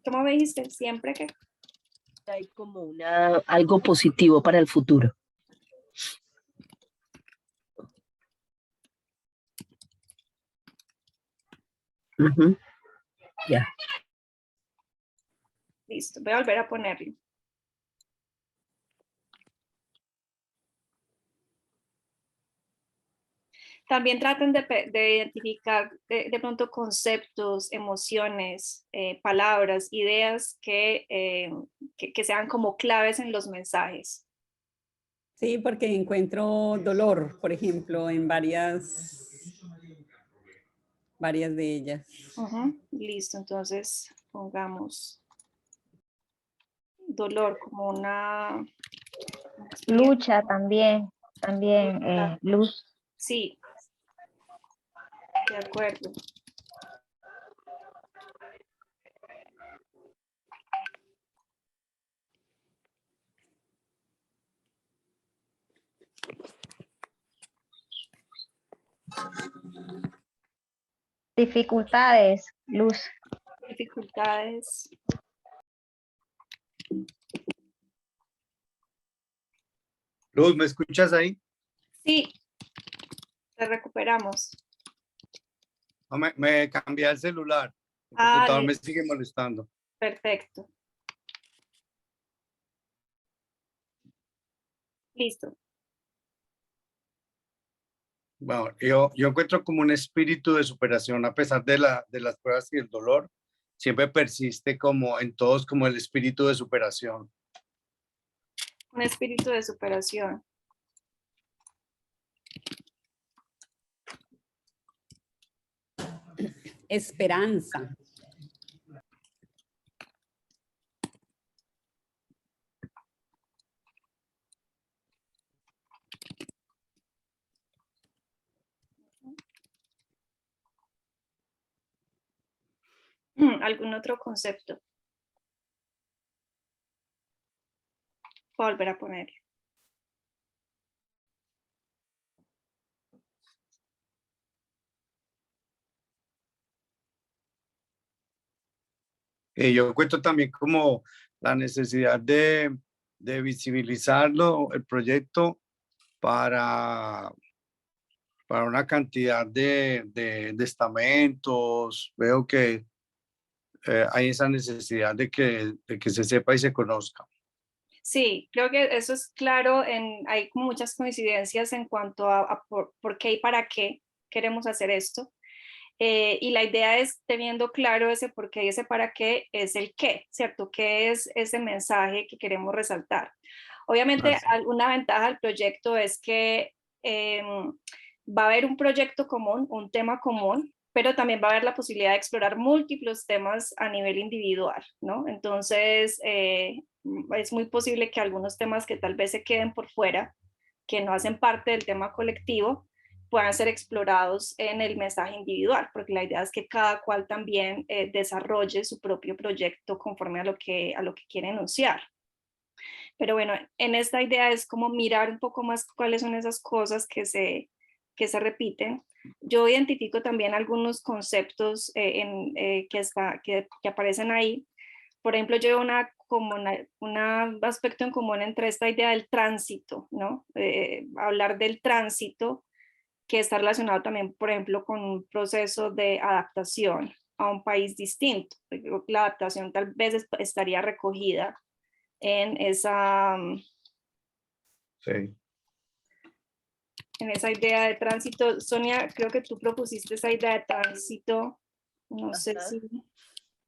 ¿cómo me dijiste? Siempre que hay como algo positivo para el futuro? Ya. Listo, voy a volver a ponerlo. También traten de identificar de pronto conceptos, emociones, palabras, ideas que sean como claves en los mensajes. Sí, porque encuentro dolor, por ejemplo, en varias de ellas. Listo, entonces pongamos dolor como una Lucha también, luz. Sí, de acuerdo. Dificultades, luz. Dificultades. Luz, ¿me escuchas ahí? Sí, te recuperamos. No, me cambié el celular. El Ah, computador me listo. sigue molestando. Perfecto. Listo. Bueno, yo encuentro como un espíritu de superación a pesar de las pruebas y el dolor. Siempre persiste como en todos como el espíritu de superación. Un espíritu de superación. Esperanza. ¿Algún otro concepto? Voy a volver a poner. Yo encuentro también como la necesidad de visibilizarlo, el proyecto, para una cantidad de estamentos. Veo que hay esa necesidad de que se sepa y se conozca. Sí, creo que eso es claro. Hay como muchas coincidencias en cuanto a por qué y para qué queremos hacer esto. Y la idea es, teniendo claro ese por qué y ese para qué, es el qué, ¿cierto? ¿Qué es ese mensaje que queremos resaltar? Obviamente, una ventaja del proyecto es que va a haber un proyecto común, un tema común, pero también va a haber la posibilidad de explorar múltiples temas a nivel individual, ¿no? Entonces, es muy posible que algunos temas que tal vez se queden por fuera, que no hacen parte del tema colectivo, puedan ser explorados en el mensaje individual, porque la idea es que cada cual también desarrolle su propio proyecto conforme a lo que quiere enunciar. Pero bueno, en esta idea es como mirar un poco más cuáles son esas cosas que se repiten. Yo identifico también algunos conceptos que aparecen ahí. Por ejemplo, yo veo un aspecto en común entre esta idea del tránsito, ¿no? Hablar del tránsito, que está relacionado también, por ejemplo, con un proceso de adaptación a un país distinto. La adaptación tal vez estaría recogida en esa, Sí. en esa idea de tránsito. Sonia, creo que tú propusiste esa idea de tránsito. No sé si...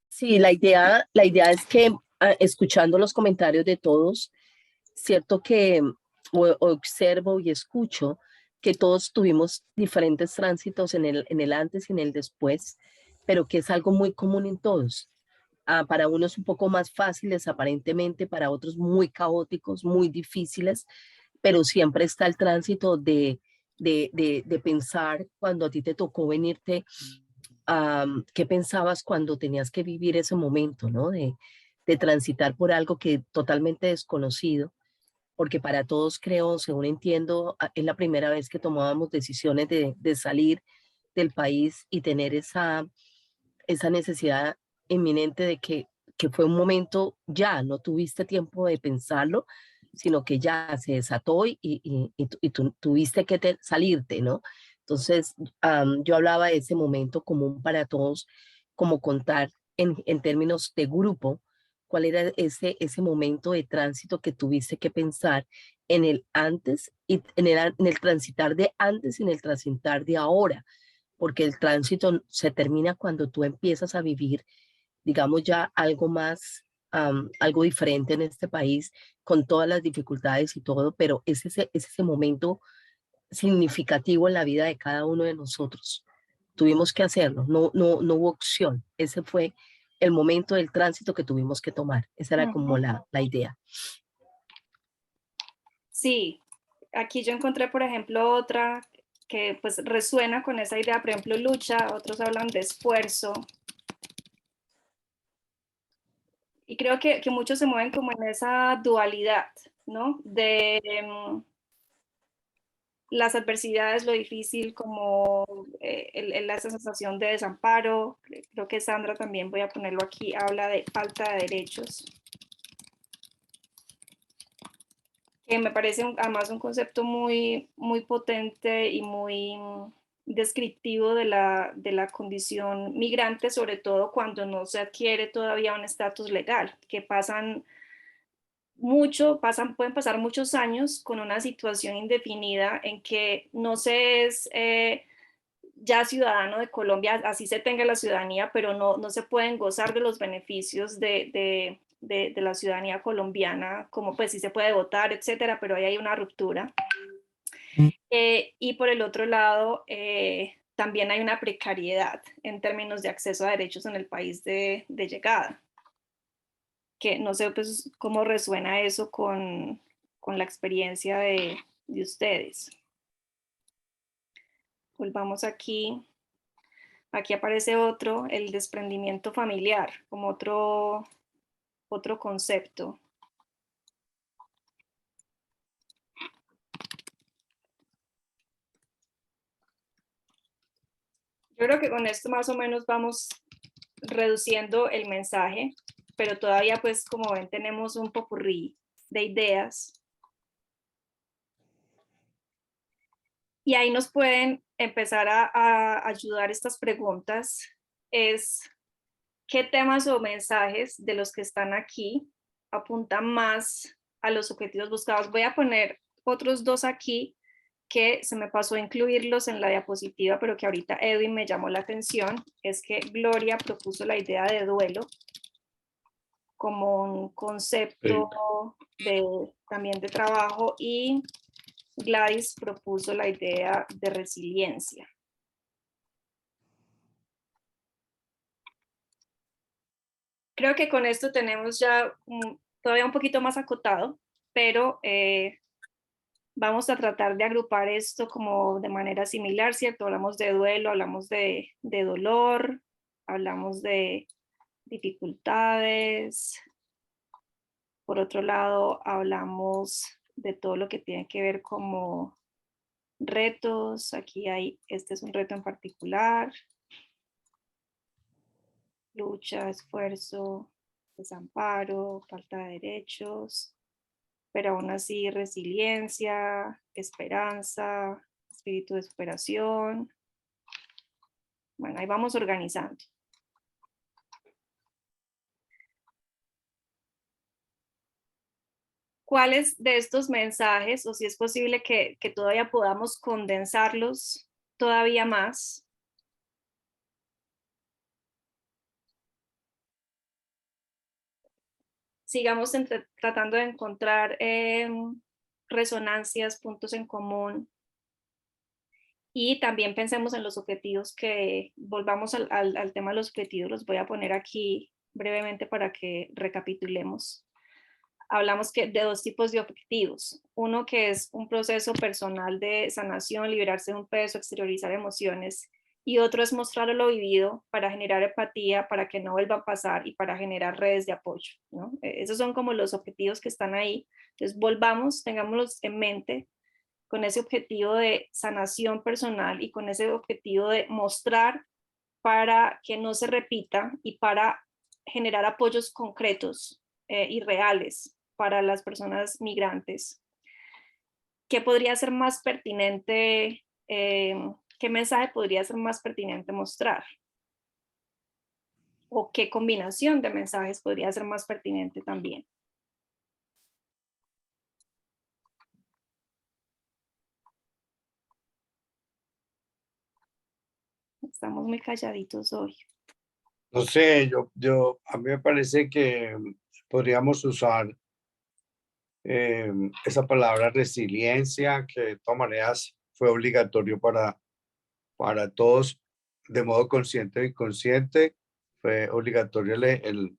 Sí, la idea es que escuchando los comentarios de todos, cierto que observo y escucho que todos tuvimos diferentes tránsitos en el antes y en el después, pero que es algo muy común en todos. Para unos un poco más fáciles aparentemente, para otros muy caóticos, muy difíciles, pero siempre está el tránsito de pensar cuando a ti te tocó venirte, qué pensabas cuando tenías que vivir ese momento, ¿no? De transitar por algo que totalmente desconocido, porque para todos creo, según entiendo, es la primera vez que tomábamos decisiones de salir del país y tener esa necesidad inminente de que fue un momento ya, no tuviste tiempo de pensarlo, sino que ya se desató y tú tuviste que salirte, ¿no? Entonces, yo hablaba de ese momento común para todos, como contar en términos de grupo, cuál era ese momento de tránsito que tuviste que pensar en el antes y en el transitar de antes y en el transitar de ahora, porque el tránsito se termina cuando tú empiezas a vivir, digamos, ya algo más, algo diferente en este país, con todas las dificultades y todo, pero es ese momento significativo en la vida de cada uno de nosotros. Tuvimos que hacerlo, no hubo opción. Ese fue el momento del tránsito que tuvimos que tomar. Esa era como la idea. Sí, aquí yo encontré, por ejemplo, otra que pues resuena con esa idea, por ejemplo, lucha, otros hablan de esfuerzo. Y creo que muchos se mueven como en esa dualidad, ¿no? De las adversidades, lo difícil, como esa sensación de desamparo. Creo que Sandra también, voy a ponerlo aquí, habla de falta de derechos. Que me parece además un concepto muy, muy potente y muy descriptivo de la condición migrante, sobre todo cuando no se adquiere todavía un estatus legal, que pueden pasar muchos años con una situación indefinida en que no se es ya ciudadano de Colombia, así se tenga la ciudadanía, pero no se pueden gozar de los beneficios de la ciudadanía colombiana, como pues sí se puede votar, etcétera, pero ahí hay una ruptura. Y por el otro lado, también hay una precariedad en términos de acceso a derechos en el país de llegada, que no sé pues cómo resuena eso con la experiencia de ustedes. Volvamos aquí. Aquí aparece otro, el desprendimiento familiar, como otro concepto. Yo creo que con esto más o menos vamos reduciendo el mensaje, pero todavía pues como ven tenemos un popurrí de ideas. Y ahí nos pueden empezar a ayudar estas preguntas. Es qué temas o mensajes de los que están aquí apuntan más a los objetivos buscados. Voy a poner otros dos aquí que se me pasó a incluirlos en la diapositiva, pero que ahorita Edwin me llamó la atención, es que Gloria propuso la idea de duelo como un concepto también de trabajo, y Gladys propuso la idea de resiliencia. Creo que con esto tenemos ya todavía un poquito más acotado, pero vamos a tratar de agrupar esto como de manera similar, ¿cierto? Hablamos de duelo, hablamos de dolor, hablamos de dificultades. Por otro lado, hablamos de todo lo que tiene que ver como retos. Aquí este es un reto en particular. Lucha, esfuerzo, desamparo, falta de derechos, pero aún así resiliencia, esperanza, espíritu de superación. Bueno, ahí vamos organizando. ¿Cuáles de estos mensajes, o si es posible que todavía podamos condensarlos todavía más? Sigamos tratando de encontrar resonancias, puntos en común, y también pensemos en los objetivos, que volvamos al tema de los objetivos. Los voy a poner aquí brevemente para que recapitulemos. Hablamos de dos tipos de objetivos. Uno que es un proceso personal de sanación, liberarse de un peso, exteriorizar emociones, y otro es mostrar lo vivido para generar empatía, para que no vuelva a pasar y para generar redes de apoyo, ¿no? Esos son como los objetivos que están ahí. Entonces tengámoslos en mente con ese objetivo de sanación personal y con ese objetivo de mostrar para que no se repita y para generar apoyos concretos y reales para las personas migrantes. ¿Qué podría ser más pertinente? ¿Qué mensaje podría ser más pertinente mostrar? ¿O qué combinación de mensajes podría ser más pertinente también? Estamos muy calladitos hoy. No sé, a mí me parece que podríamos usar esa palabra resiliencia, que de todas maneras fue obligatorio para todos, de modo consciente o inconsciente, fue obligatorio el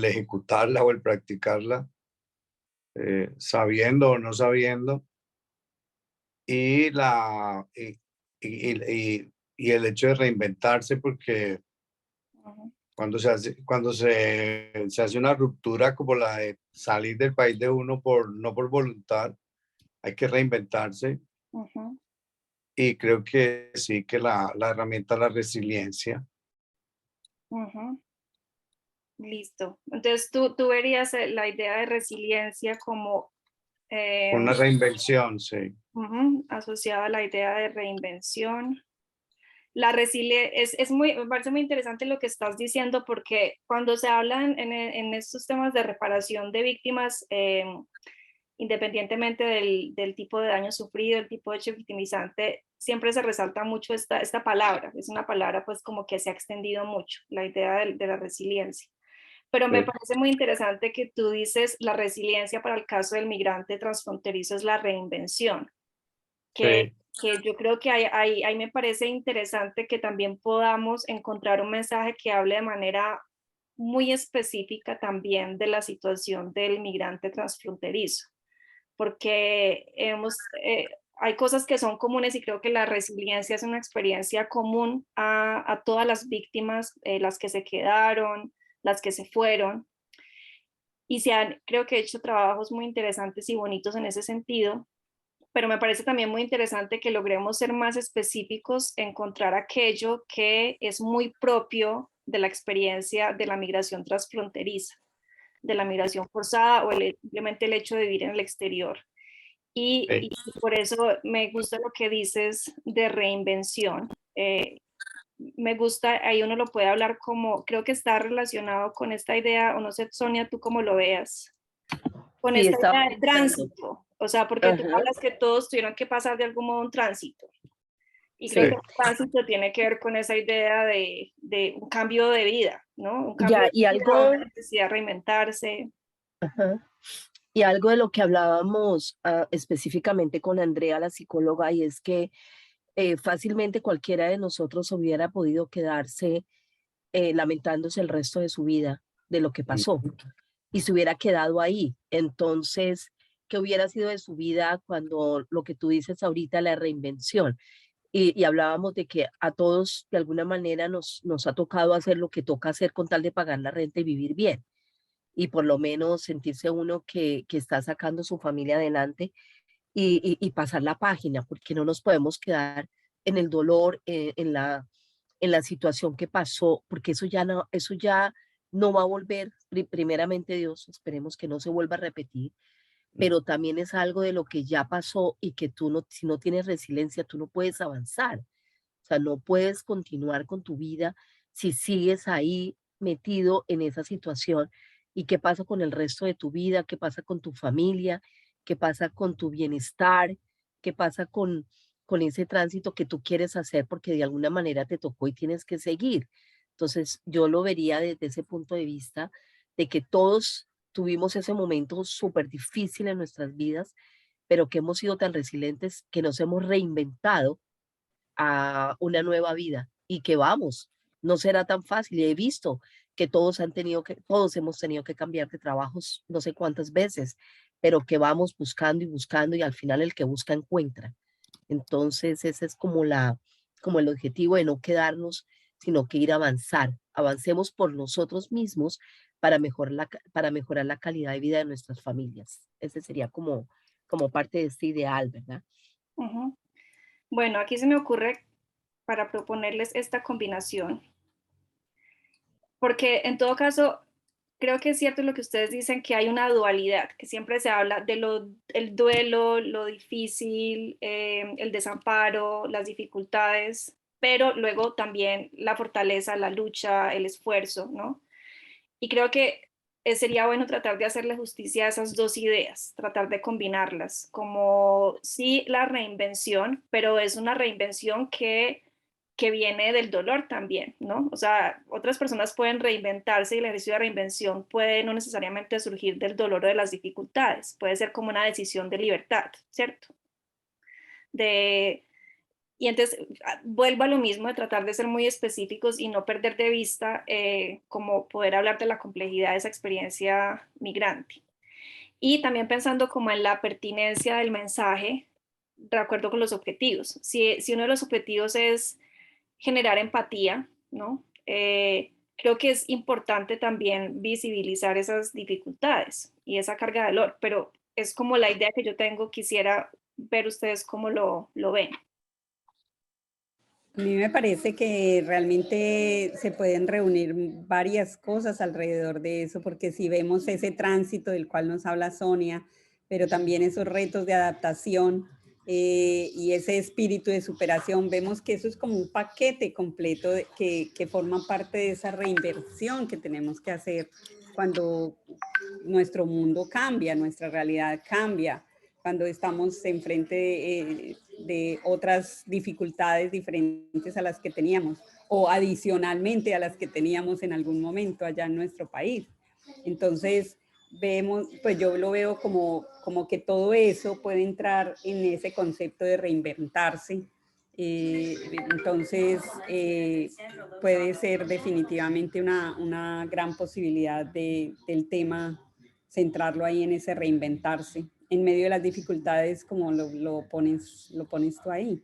ejecutarla o el practicarla. sabiendo o no sabiendo, y, y el hecho de reinventarse, porque cuando se hace una ruptura como la de salir del país de uno no por voluntad, hay que reinventarse. Y creo que sí, que la herramienta es la resiliencia. Listo. Entonces tú verías la idea de resiliencia como Una reinvención, sí. asociada a la idea de reinvención. La resiliencia me parece muy interesante lo que estás diciendo, porque cuando se hablan en estos temas de reparación de víctimas, independientemente del tipo de daño sufrido, el tipo de hecho victimizante, siempre se resalta mucho esta palabra. Es una palabra pues como que se ha extendido mucho, la idea de la resiliencia. Pero me parece muy interesante que tú dices la resiliencia para el caso del migrante transfronterizo es la reinvención, que yo creo que ahí me parece interesante que también podamos encontrar un mensaje que hable de manera muy específica también de la situación del migrante transfronterizo, porque hay cosas que son comunes y creo que la resiliencia es una experiencia común a todas las víctimas, las que se quedaron, las que se fueron, y creo que he hecho trabajos muy interesantes y bonitos en ese sentido, pero me parece también muy interesante que logremos ser más específicos, encontrar aquello que es muy propio de la experiencia de la migración transfronteriza, de la migración forzada o simplemente el hecho de vivir en el exterior. Y por eso me gusta lo que dices de reinvención. Me gusta, ahí uno lo puede hablar como, creo que está relacionado con esta idea, o no sé, Sonia, tú cómo lo veas, con Sí, esta estaba idea de pensando. tránsito, o sea, porque tú Ajá. hablas que todos tuvieron que pasar de algún modo un tránsito, y Sí. creo que el tránsito tiene que ver con esa idea de un cambio de vida, ¿no? Un cambio Ya, de y vida, algo, una necesidad de reinventarse. ajá, y algo de lo que hablábamos específicamente con Andrea, la psicóloga, y es que fácilmente cualquiera de nosotros hubiera podido quedarse lamentándose el resto de su vida de lo que pasó y se hubiera quedado ahí. Entonces, ¿qué hubiera sido de su vida cuando lo que tú dices ahorita, la reinvención? Y hablábamos de que a todos de alguna manera nos ha tocado hacer lo que toca hacer con tal de pagar la renta y vivir bien. Y por lo menos sentirse uno que está sacando su familia adelante y pasar la página, porque no nos podemos quedar en el dolor, en la situación que pasó, porque eso ya no va a volver, primeramente Dios, esperemos que no se vuelva a repetir, pero también es algo de lo que ya pasó y que tú no, si no tienes resiliencia, tú no puedes avanzar. O sea, no puedes continuar con tu vida si sigues ahí metido en esa situación. ¿Y qué pasa con el resto de tu vida? ¿Qué pasa con tu familia? ¿Qué pasa con tu bienestar? ¿Qué pasa con ese tránsito que tú quieres hacer porque de alguna manera te tocó y tienes que seguir? Entonces, yo lo vería desde ese punto de vista de que todos tuvimos ese momento súper difícil en nuestras vidas, pero que hemos sido tan resilientes que nos hemos reinventado a una nueva vida y que vamos, no será tan fácil. Y he visto que todos todos hemos tenido que cambiar de trabajos no sé cuántas veces, pero que vamos buscando y buscando y al final el que busca encuentra. Entonces ese es como el objetivo de no quedarnos, sino que ir a avanzar. Avancemos por nosotros mismos para mejorar la calidad de vida de nuestras familias. Ese sería como parte de este ideal, ¿verdad? Bueno, aquí se me ocurre para proponerles esta combinación, porque en todo caso, creo que es cierto lo que ustedes dicen, que hay una dualidad, que siempre se habla de el duelo, lo difícil, el desamparo, las dificultades, pero luego también la fortaleza, la lucha, el esfuerzo, ¿no? Y creo que sería bueno tratar de hacerle justicia a esas dos ideas, tratar de combinarlas, como sí la reinvención, pero es una reinvención que viene del dolor también, ¿no? O sea, otras personas pueden reinventarse y el ejercicio de reinvención puede no necesariamente surgir del dolor o de las dificultades, puede ser como una decisión de libertad, ¿cierto? Y entonces vuelvo a lo mismo de tratar de ser muy específicos y no perder de vista como poder hablar de la complejidad de esa experiencia migrante. Y también pensando como en la pertinencia del mensaje, de acuerdo con los objetivos. Si uno de los objetivos es generar empatía, ¿no? Creo que es importante también visibilizar esas dificultades y esa carga de dolor, pero es como la idea que yo tengo, quisiera ver ustedes cómo lo ven. A mí me parece que realmente se pueden reunir varias cosas alrededor de eso, porque si vemos ese tránsito del cual nos habla Sonia, pero también esos retos de adaptación y ese espíritu de superación, vemos que eso es como un paquete completo que forma parte de esa reinversión que tenemos que hacer cuando nuestro mundo cambia, nuestra realidad cambia, cuando estamos enfrente de otras dificultades diferentes a las que teníamos o adicionalmente a las que teníamos en algún momento allá en nuestro país. Entonces, vemos, pues yo lo veo como que todo eso puede entrar en ese concepto de reinventarse. Entonces, puede ser definitivamente una gran posibilidad del tema, centrarlo ahí en ese reinventarse en medio de las dificultades, como lo pones tú ahí.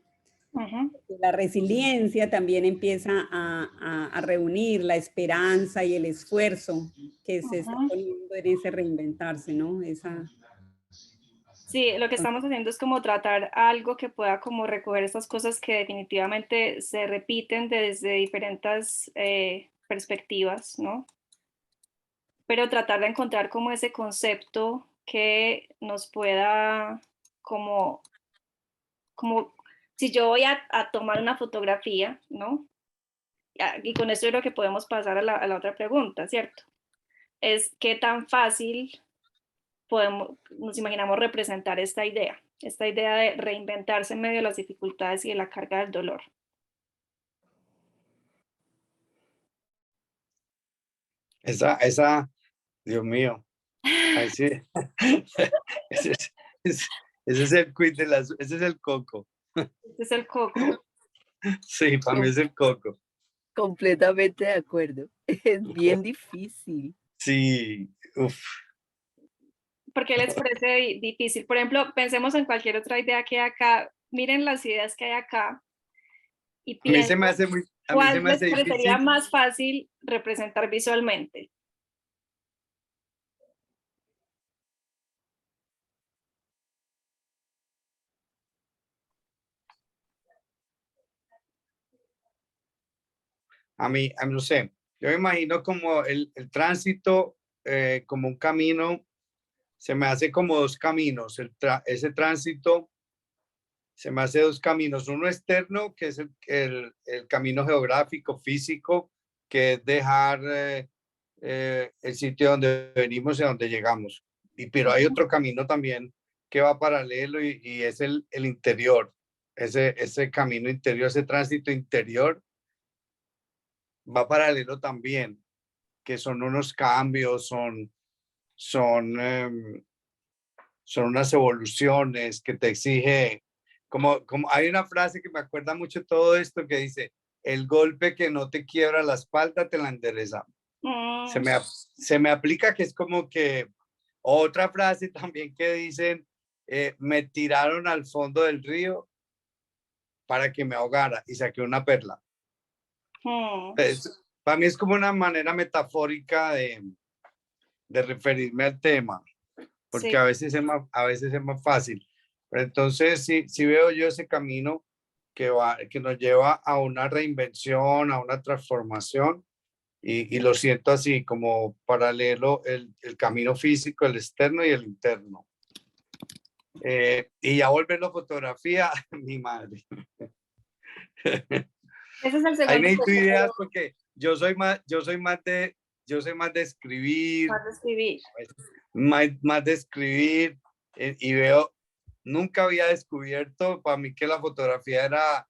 La resiliencia también empieza a reunir la esperanza y el esfuerzo que se está poniendo en ese reinventarse, ¿no? Sí, lo que estamos haciendo es como tratar algo que pueda como recoger estas cosas que definitivamente se repiten desde diferentes perspectivas, ¿no? Pero tratar de encontrar como ese concepto que nos pueda como si yo voy a tomar una fotografía, ¿no? Y con esto es lo que podemos pasar a la otra pregunta, ¿cierto? Es qué tan fácil nos imaginamos representar esta idea de reinventarse en medio de las dificultades y de la carga del dolor. Dios mío, ahí sí. ese, ese es el quiz ese es el coco. Ese es el coco. Sí, para mí es el coco. Completamente de acuerdo. Es bien difícil. Sí, uff. ¿Por qué les parece difícil? Por ejemplo, pensemos en cualquier otra idea que hay acá. Miren las ideas que hay acá y piensen cuál les parecería más fácil representar visualmente. A mí no sé, yo me imagino como el tránsito, como un camino, se me hace como dos caminos, ese tránsito se me hace dos caminos, uno externo, que es el camino geográfico, físico, que es dejar el sitio donde venimos y a donde llegamos. Pero hay otro camino también que va paralelo y es el interior, ese camino interior, ese tránsito interior va paralelo también, que son unos cambios, son unas evoluciones que te exige, como hay una frase que me acuerda mucho todo esto que dice, el golpe que no te quiebra la espalda te la endereza. Se me aplica que es como que otra frase también que dicen, me tiraron al fondo del río para que me ahogara y saqué una perla. Para mí es como una manera metafórica de referirme al tema, porque sí, a veces es más fácil. Pero entonces sí veo yo ese camino que nos lleva a una reinvención, a una transformación, y lo siento así, como paralelo el camino físico, el externo y el interno. Y ya volver la fotografía, mi madre. Ese es el segundo. Ahí necesito ideas porque yo soy más de escribir. Más de escribir y veo, nunca había descubierto para mí que la fotografía era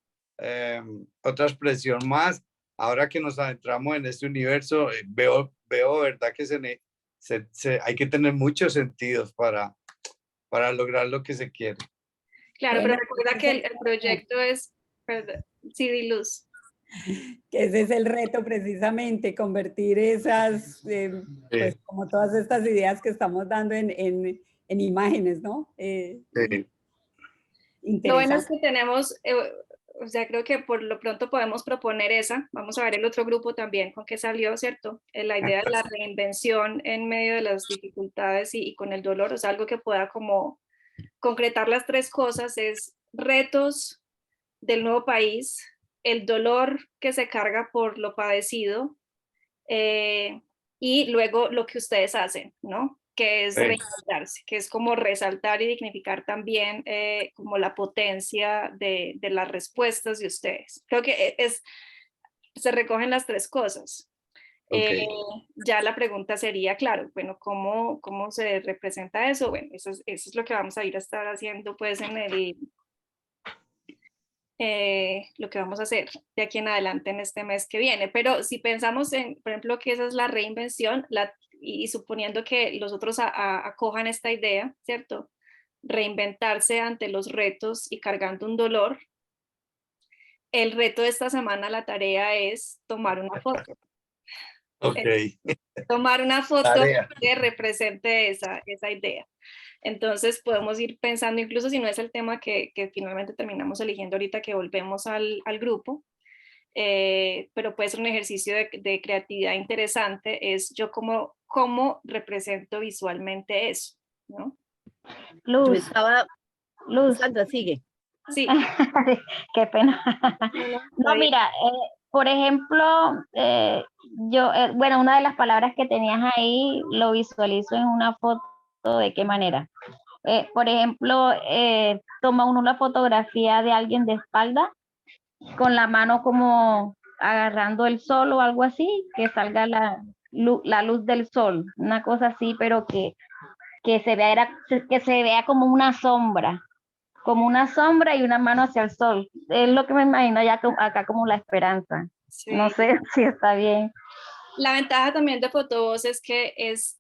otra expresión más. Ahora que nos adentramos en este universo, veo verdad que hay que tener muchos sentidos para lograr lo que se quiere. Claro, pero recuerda que el proyecto es, sí, di Luz. Que ese es el reto precisamente, convertir esas, pues como todas estas ideas que estamos dando en en imágenes, ¿no? Sí. Lo bueno es Interesante. que tenemos, o sea, creo que por lo pronto podemos proponer esa. Vamos a ver el otro grupo también con qué salió, ¿cierto? La idea de la reinvención en medio de las dificultades y con el dolor, o sea, algo que pueda como concretar las tres cosas es retos del nuevo país, el dolor que se carga por lo padecido y luego lo que ustedes hacen, ¿no? Que es Sí. reinventarse, que es como resaltar y dignificar también como la potencia de las respuestas de ustedes. Creo que se recogen las tres cosas. Ok. Ya la pregunta sería, claro, bueno, ¿cómo se representa eso? Bueno, eso es lo que vamos a ir a estar haciendo pues en lo que vamos a hacer de aquí en adelante en este mes que viene. Pero si pensamos en, por ejemplo, que esa es la reinvención y suponiendo que los otros acojan esta idea, ¿cierto? Reinventarse ante los retos y cargando un dolor. El reto de esta semana, la tarea es tomar una foto. Ok. Tomar una foto Tarea. que represente esa idea. Entonces podemos ir pensando, incluso si no es el tema que finalmente terminamos eligiendo ahorita que volvemos al grupo, pero puede ser un ejercicio de creatividad interesante, es yo cómo represento visualmente eso, ¿no? Yo Luz, estaba, Luz. Sandra, sigue. Sí. Qué pena. No, mira, por ejemplo, bueno, una de las palabras que tenías ahí lo visualizo en una foto. ¿De qué manera? Por ejemplo, toma uno una fotografía de alguien de espalda con la mano como agarrando el sol o algo así, que salga la luz del sol, una cosa así, pero que se vea como una sombra y una mano hacia el sol. Es lo que me imagino ya acá como la esperanza. Sí. No sé si está bien. La ventaja también de Fotovoz es que es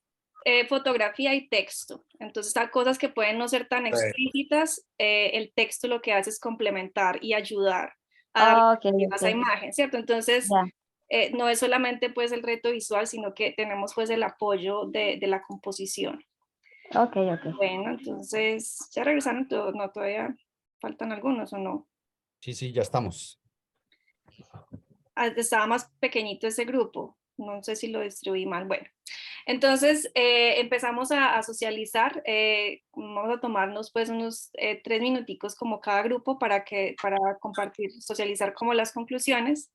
fotografía y texto. Entonces, hay cosas que pueden no ser tan explícitas, el texto lo que hace es complementar y ayudar a dar Okay, esa imagen, ¿cierto? Entonces, ya. no es solamente pues el reto visual, sino que tenemos pues el apoyo de la composición. Okay. Bueno, entonces, ¿ya regresaron todos? No, todavía faltan algunos o no. Sí, ya estamos. Estaba más pequeñito ese grupo, no sé si lo distribuí mal. Bueno, entonces empezamos a socializar, vamos a tomarnos pues unos 3 minuticos como cada grupo para compartir, socializar como las conclusiones.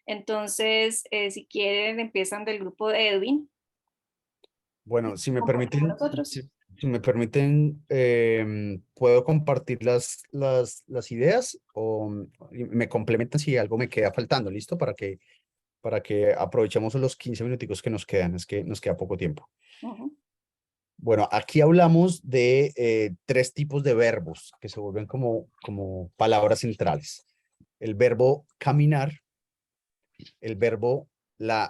Entonces, si quieren, empiezan del grupo de Edwin. Bueno, si me Compartir permiten, nosotros. si me permiten, ¿puedo compartir las ideas o me complementan si algo me queda faltando? ¿Listo? Para que aprovechemos los 15 minuticos que nos quedan, es que nos queda poco tiempo. Bueno, aquí hablamos de 3 tipos de verbos que se vuelven como palabras centrales. El verbo caminar, el verbo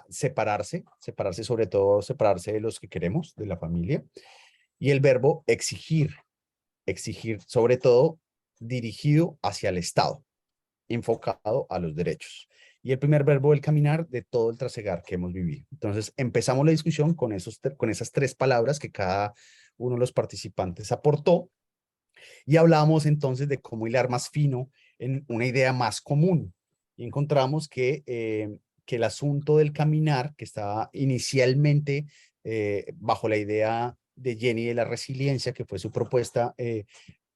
separarse sobre todo, separarse de los que queremos, de la familia, y el verbo exigir sobre todo dirigido hacia el Estado, enfocado a los derechos. Y el primer verbo, el caminar, de todo el trasegar que hemos vivido. Entonces, empezamos la discusión con esas 3 palabras que cada uno de los participantes aportó y hablábamos entonces de cómo hilar más fino en una idea más común. Y encontramos que el asunto del caminar, que estaba inicialmente bajo la idea de Jenny de la resiliencia, que fue su propuesta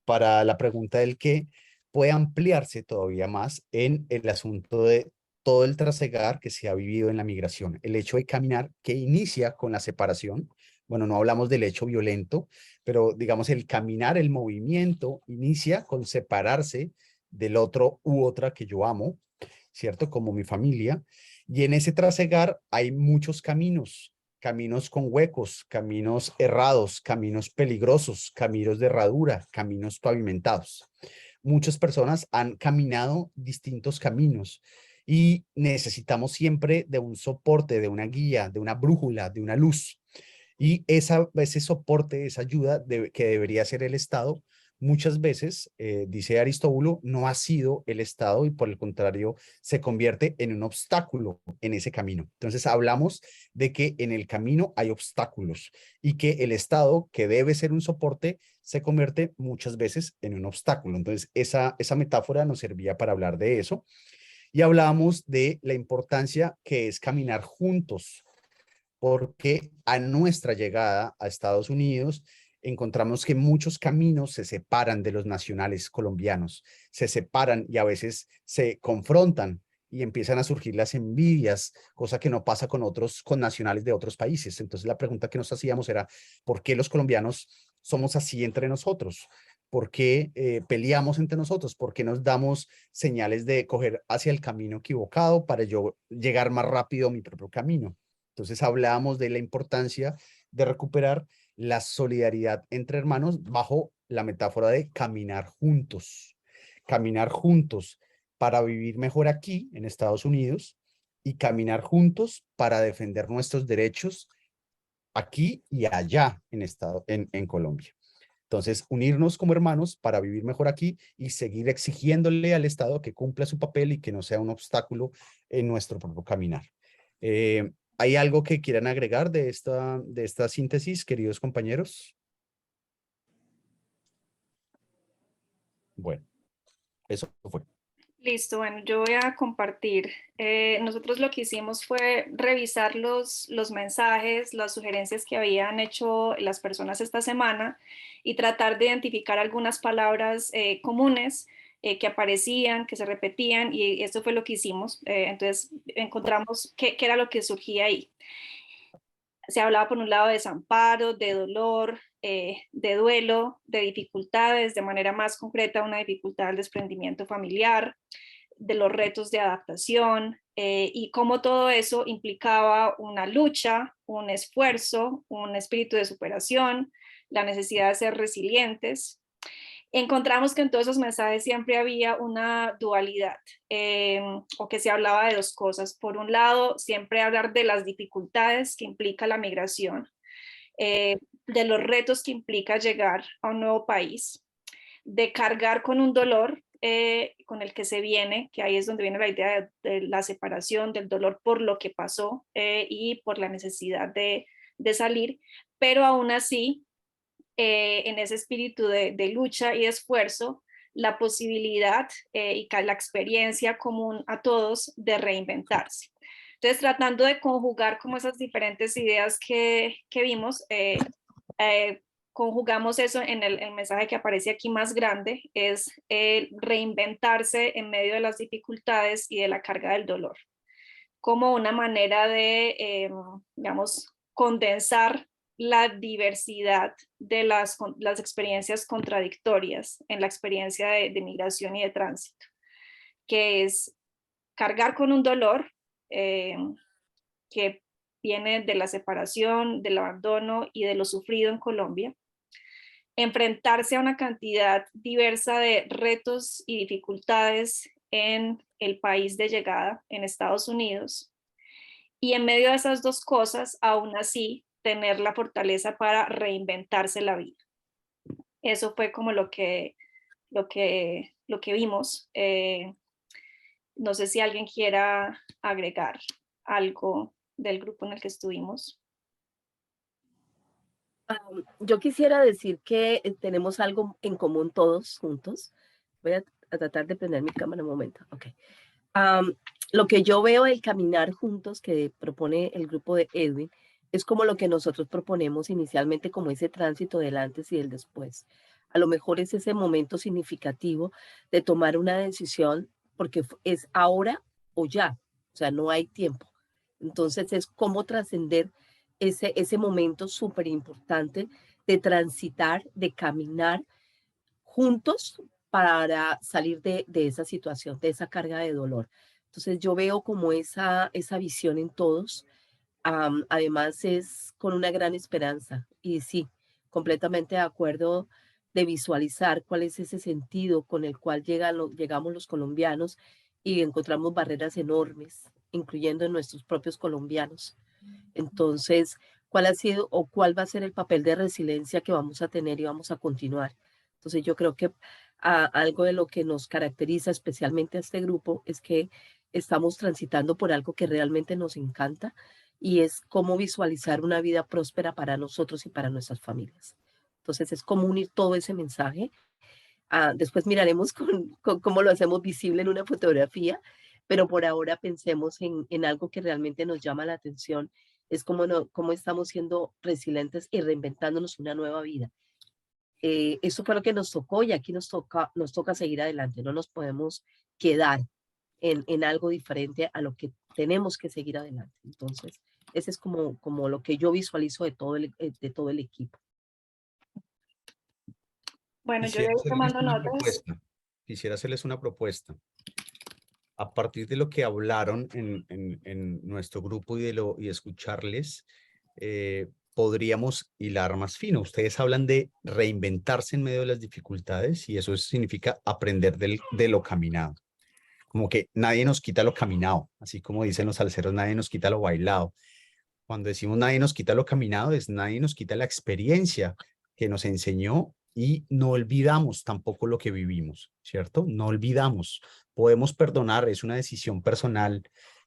para la pregunta del qué, puede ampliarse todavía más en el asunto de todo el trasegar que se ha vivido en la migración. El hecho de caminar que inicia con la separación. Bueno, no hablamos del hecho violento, pero digamos el caminar, el movimiento inicia con separarse del otro u otra que yo amo, ¿cierto? Como mi familia. Y en ese trasegar hay muchos caminos con huecos, caminos errados, caminos peligrosos, caminos de herradura, caminos pavimentados. Muchas personas han caminado distintos caminos y necesitamos siempre de un soporte, de una guía, de una brújula, de una luz. Y ese soporte, esa ayuda que debería ser el Estado, muchas veces, dice Aristóbulo, no ha sido el Estado y por el contrario se convierte en un obstáculo en ese camino. Entonces hablamos de que en el camino hay obstáculos y que el Estado, que debe ser un soporte, se convierte muchas veces en un obstáculo. Entonces esa metáfora nos servía para hablar de eso. Y hablábamos de la importancia que es caminar juntos, porque a nuestra llegada a Estados Unidos encontramos que muchos caminos se separan de los nacionales colombianos, se separan y a veces se confrontan y empiezan a surgir las envidias, cosa que no pasa con otros, con nacionales de otros países. Entonces la pregunta que nos hacíamos era, ¿por qué los colombianos somos así entre nosotros? ¿Por qué peleamos entre nosotros? ¿Por qué nos damos señales de coger hacia el camino equivocado para yo llegar más rápido a mi propio camino? Entonces hablábamos de la importancia de recuperar la solidaridad entre hermanos bajo la metáfora de caminar juntos para vivir mejor aquí en Estados Unidos y caminar juntos para defender nuestros derechos aquí y allá en Colombia. Entonces, unirnos como hermanos para vivir mejor aquí y seguir exigiéndole al Estado que cumpla su papel y que no sea un obstáculo en nuestro propio caminar. ¿Hay algo que quieran agregar de esta síntesis, queridos compañeros? Bueno, eso fue. Listo, bueno, yo voy a compartir. Nosotros lo que hicimos fue revisar los mensajes, las sugerencias que habían hecho las personas esta semana y tratar de identificar algunas palabras comunes que aparecían, que se repetían, y esto fue lo que hicimos. Entonces encontramos qué era lo que surgía ahí. Se hablaba por un lado de desamparo, de dolor, de duelo, de dificultades, de manera más concreta una dificultad del desprendimiento familiar, de los retos de adaptación y cómo todo eso implicaba una lucha, un esfuerzo, un espíritu de superación, la necesidad de ser resilientes. Encontramos que en todos esos mensajes siempre había una dualidad o que se hablaba de dos cosas. Por un lado, siempre hablar de las dificultades que implica la migración, de los retos que implica llegar a un nuevo país, de cargar con un dolor con el que se viene, que ahí es donde viene la idea de la separación, del dolor por lo que pasó y por la necesidad de salir, pero aún así, en ese espíritu de lucha y de esfuerzo, la posibilidad y la experiencia común a todos de reinventarse. Entonces, tratando de conjugar como esas diferentes ideas que vimos, conjugamos eso en el mensaje que aparece aquí más grande, es reinventarse en medio de las dificultades y de la carga del dolor, como una manera de, digamos, condensar la diversidad de las experiencias contradictorias en la experiencia de migración y de tránsito, que es cargar con un dolor que viene de la separación, del abandono y de lo sufrido en Colombia, enfrentarse a una cantidad diversa de retos y dificultades en el país de llegada, en Estados Unidos, y en medio de esas dos cosas, aún así, tener la fortaleza para reinventarse la vida. Eso fue como lo que vimos. No sé si alguien quiera agregar algo del grupo en el que estuvimos. Yo quisiera decir que tenemos algo en común todos juntos. Voy a tratar de prender mi cámara un momento. Okay. Lo que yo veo el caminar juntos que propone el grupo de Edwin es como lo que nosotros proponemos inicialmente, como ese tránsito del antes y del después. A lo mejor es ese momento significativo de tomar una decisión porque es ahora o ya, o sea, no hay tiempo. Entonces es cómo trascender ese momento súper importante de transitar, de caminar juntos para salir de esa situación, de esa carga de dolor. Entonces yo veo como esa visión en todos. Además es con una gran esperanza y sí, completamente de acuerdo de visualizar cuál es ese sentido con el cual llegamos los colombianos y encontramos barreras enormes, incluyendo en nuestros propios colombianos. Entonces, ¿cuál ha sido o cuál va a ser el papel de resiliencia que vamos a tener y vamos a continuar? Entonces yo creo que algo de lo que nos caracteriza especialmente a este grupo es que estamos transitando por algo que realmente nos encanta y es cómo visualizar una vida próspera para nosotros y para nuestras familias. Entonces es como unir todo ese mensaje. Después miraremos cómo lo hacemos visible en una fotografía, pero por ahora pensemos en algo que realmente nos llama la atención, es cómo estamos siendo resilientes y reinventándonos una nueva vida. Eso fue lo que nos tocó y aquí nos toca seguir adelante, no nos podemos quedar en algo diferente a lo que tenemos que seguir adelante. Entonces, ese es como lo que yo visualizo de todo el equipo. Bueno, yo Quisiera voy hacerles tomando una notas. propuesta. Quisiera hacerles una propuesta. A partir de lo que hablaron en nuestro grupo y escucharles, podríamos hilar más fino. Ustedes hablan de reinventarse en medio de las dificultades y eso significa aprender de lo caminado. Como que nadie nos quita lo caminado, así como dicen los salseros, nadie nos quita lo bailado. Cuando decimos nadie nos quita lo caminado, es nadie nos quita la experiencia que nos enseñó y no olvidamos tampoco lo que vivimos, ¿cierto? No olvidamos. Podemos perdonar, es una decisión personal,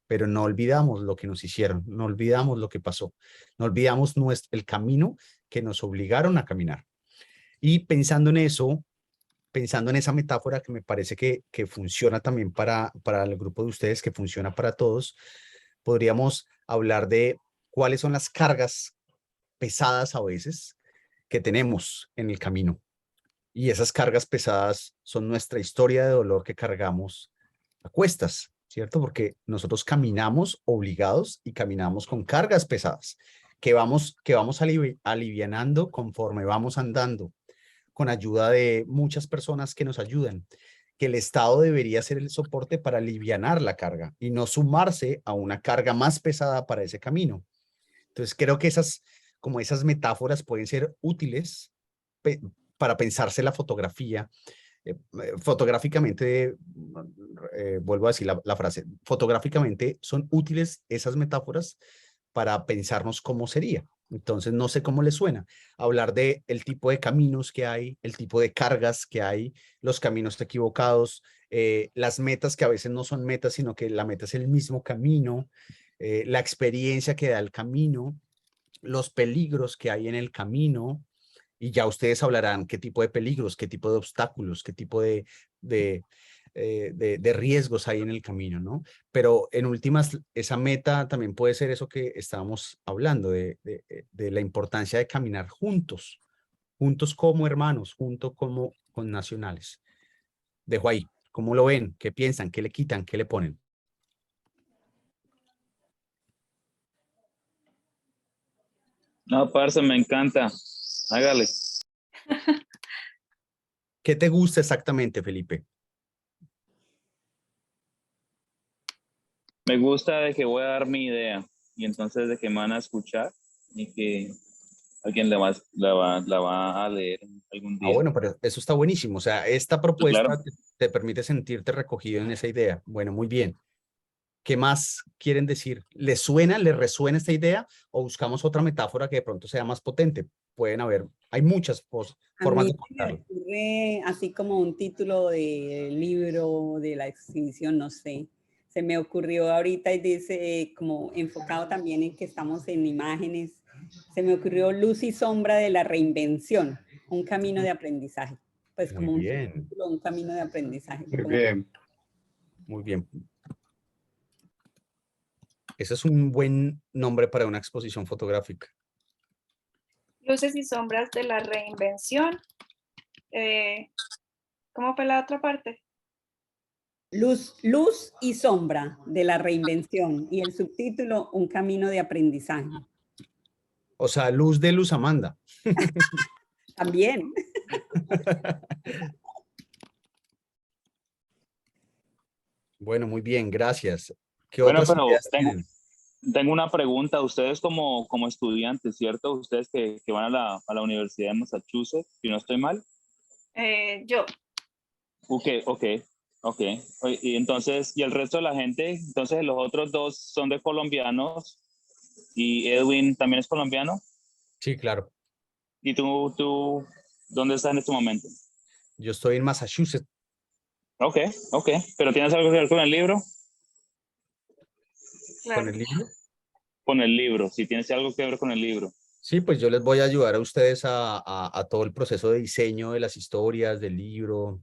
pero no olvidamos lo que nos hicieron, no olvidamos lo que pasó, no olvidamos el camino que nos obligaron a caminar. Y pensando en eso, pensando en esa metáfora que me parece que funciona también para el grupo de ustedes, que funciona para todos, podríamos hablar de cuáles son las cargas pesadas a veces que tenemos en el camino. Y esas cargas pesadas son nuestra historia de dolor que cargamos a cuestas, ¿cierto? Porque nosotros caminamos obligados y caminamos con cargas pesadas que vamos alivianando conforme vamos andando, con ayuda de muchas personas que nos ayudan, que el Estado debería ser el soporte para alivianar la carga y no sumarse a una carga más pesada para ese camino. Entonces creo que esas metáforas pueden ser útiles para pensarse la fotografía. Fotográficamente, vuelvo a decir la frase, fotográficamente son útiles esas metáforas para pensarnos cómo sería. Entonces, no sé cómo les suena hablar de el tipo de caminos que hay, el tipo de cargas que hay, los caminos equivocados, las metas que a veces no son metas, sino que la meta es el mismo camino, la experiencia que da el camino, los peligros que hay en el camino, y ya ustedes hablarán qué tipo de peligros, qué tipo de obstáculos, qué tipo de riesgos hay en el camino, ¿no? Pero en últimas, esa meta también puede ser eso que estábamos hablando, de la importancia de caminar juntos como hermanos, juntos como connacionales. Dejo ahí. ¿Cómo lo ven? ¿Qué piensan? ¿Qué le quitan? ¿Qué le ponen? No, parce, me encanta. Hágale. ¿Qué te gusta exactamente, Felipe? Me gusta de que voy a dar mi idea y entonces de que me van a escuchar y que alguien la va a leer algún día. Bueno, pero eso está buenísimo. O sea, esta propuesta Claro. te permite sentirte recogido en esa idea. Bueno, muy bien. ¿Qué más quieren decir? ¿Les suena, les resuena esta idea o buscamos otra metáfora que de pronto sea más potente? Pueden haber, hay muchas formas de A mí me contarlo. ocurre así como un título de libro de la exhibición, no sé. Se me ocurrió ahorita y dice como enfocado también en que estamos en imágenes. Se me ocurrió Luz y Sombra de la Reinvención, un camino de aprendizaje. Pues como Muy bien. título, un camino de aprendizaje. Muy bien. Muy bien. Ese es un buen nombre para una exposición fotográfica. Luces y sombras de la reinvención. ¿Cómo fue la otra parte? Luz y sombra de la reinvención y el subtítulo, un camino de aprendizaje. O sea, Luz de Luz Amanda. También. Bueno, muy bien, gracias. ¿Qué Bueno, otras pero ideas tienen? tengo una pregunta. Ustedes como estudiantes, ¿cierto? Ustedes que van a la Universidad de Massachusetts, si no estoy mal. Yo. Ok. Y entonces, ¿y el resto de la gente? Entonces, los otros dos son de colombianos y Edwin también es colombiano. Sí, claro. ¿Y tú dónde estás en este momento? Yo estoy en Massachusetts. Ok, ok. ¿Pero tienes algo que ver con el libro? ¿Con el libro? Con el libro, si tienes algo que ver con el libro. Sí, pues yo les voy a ayudar a ustedes a todo el proceso de diseño de las historias, del libro.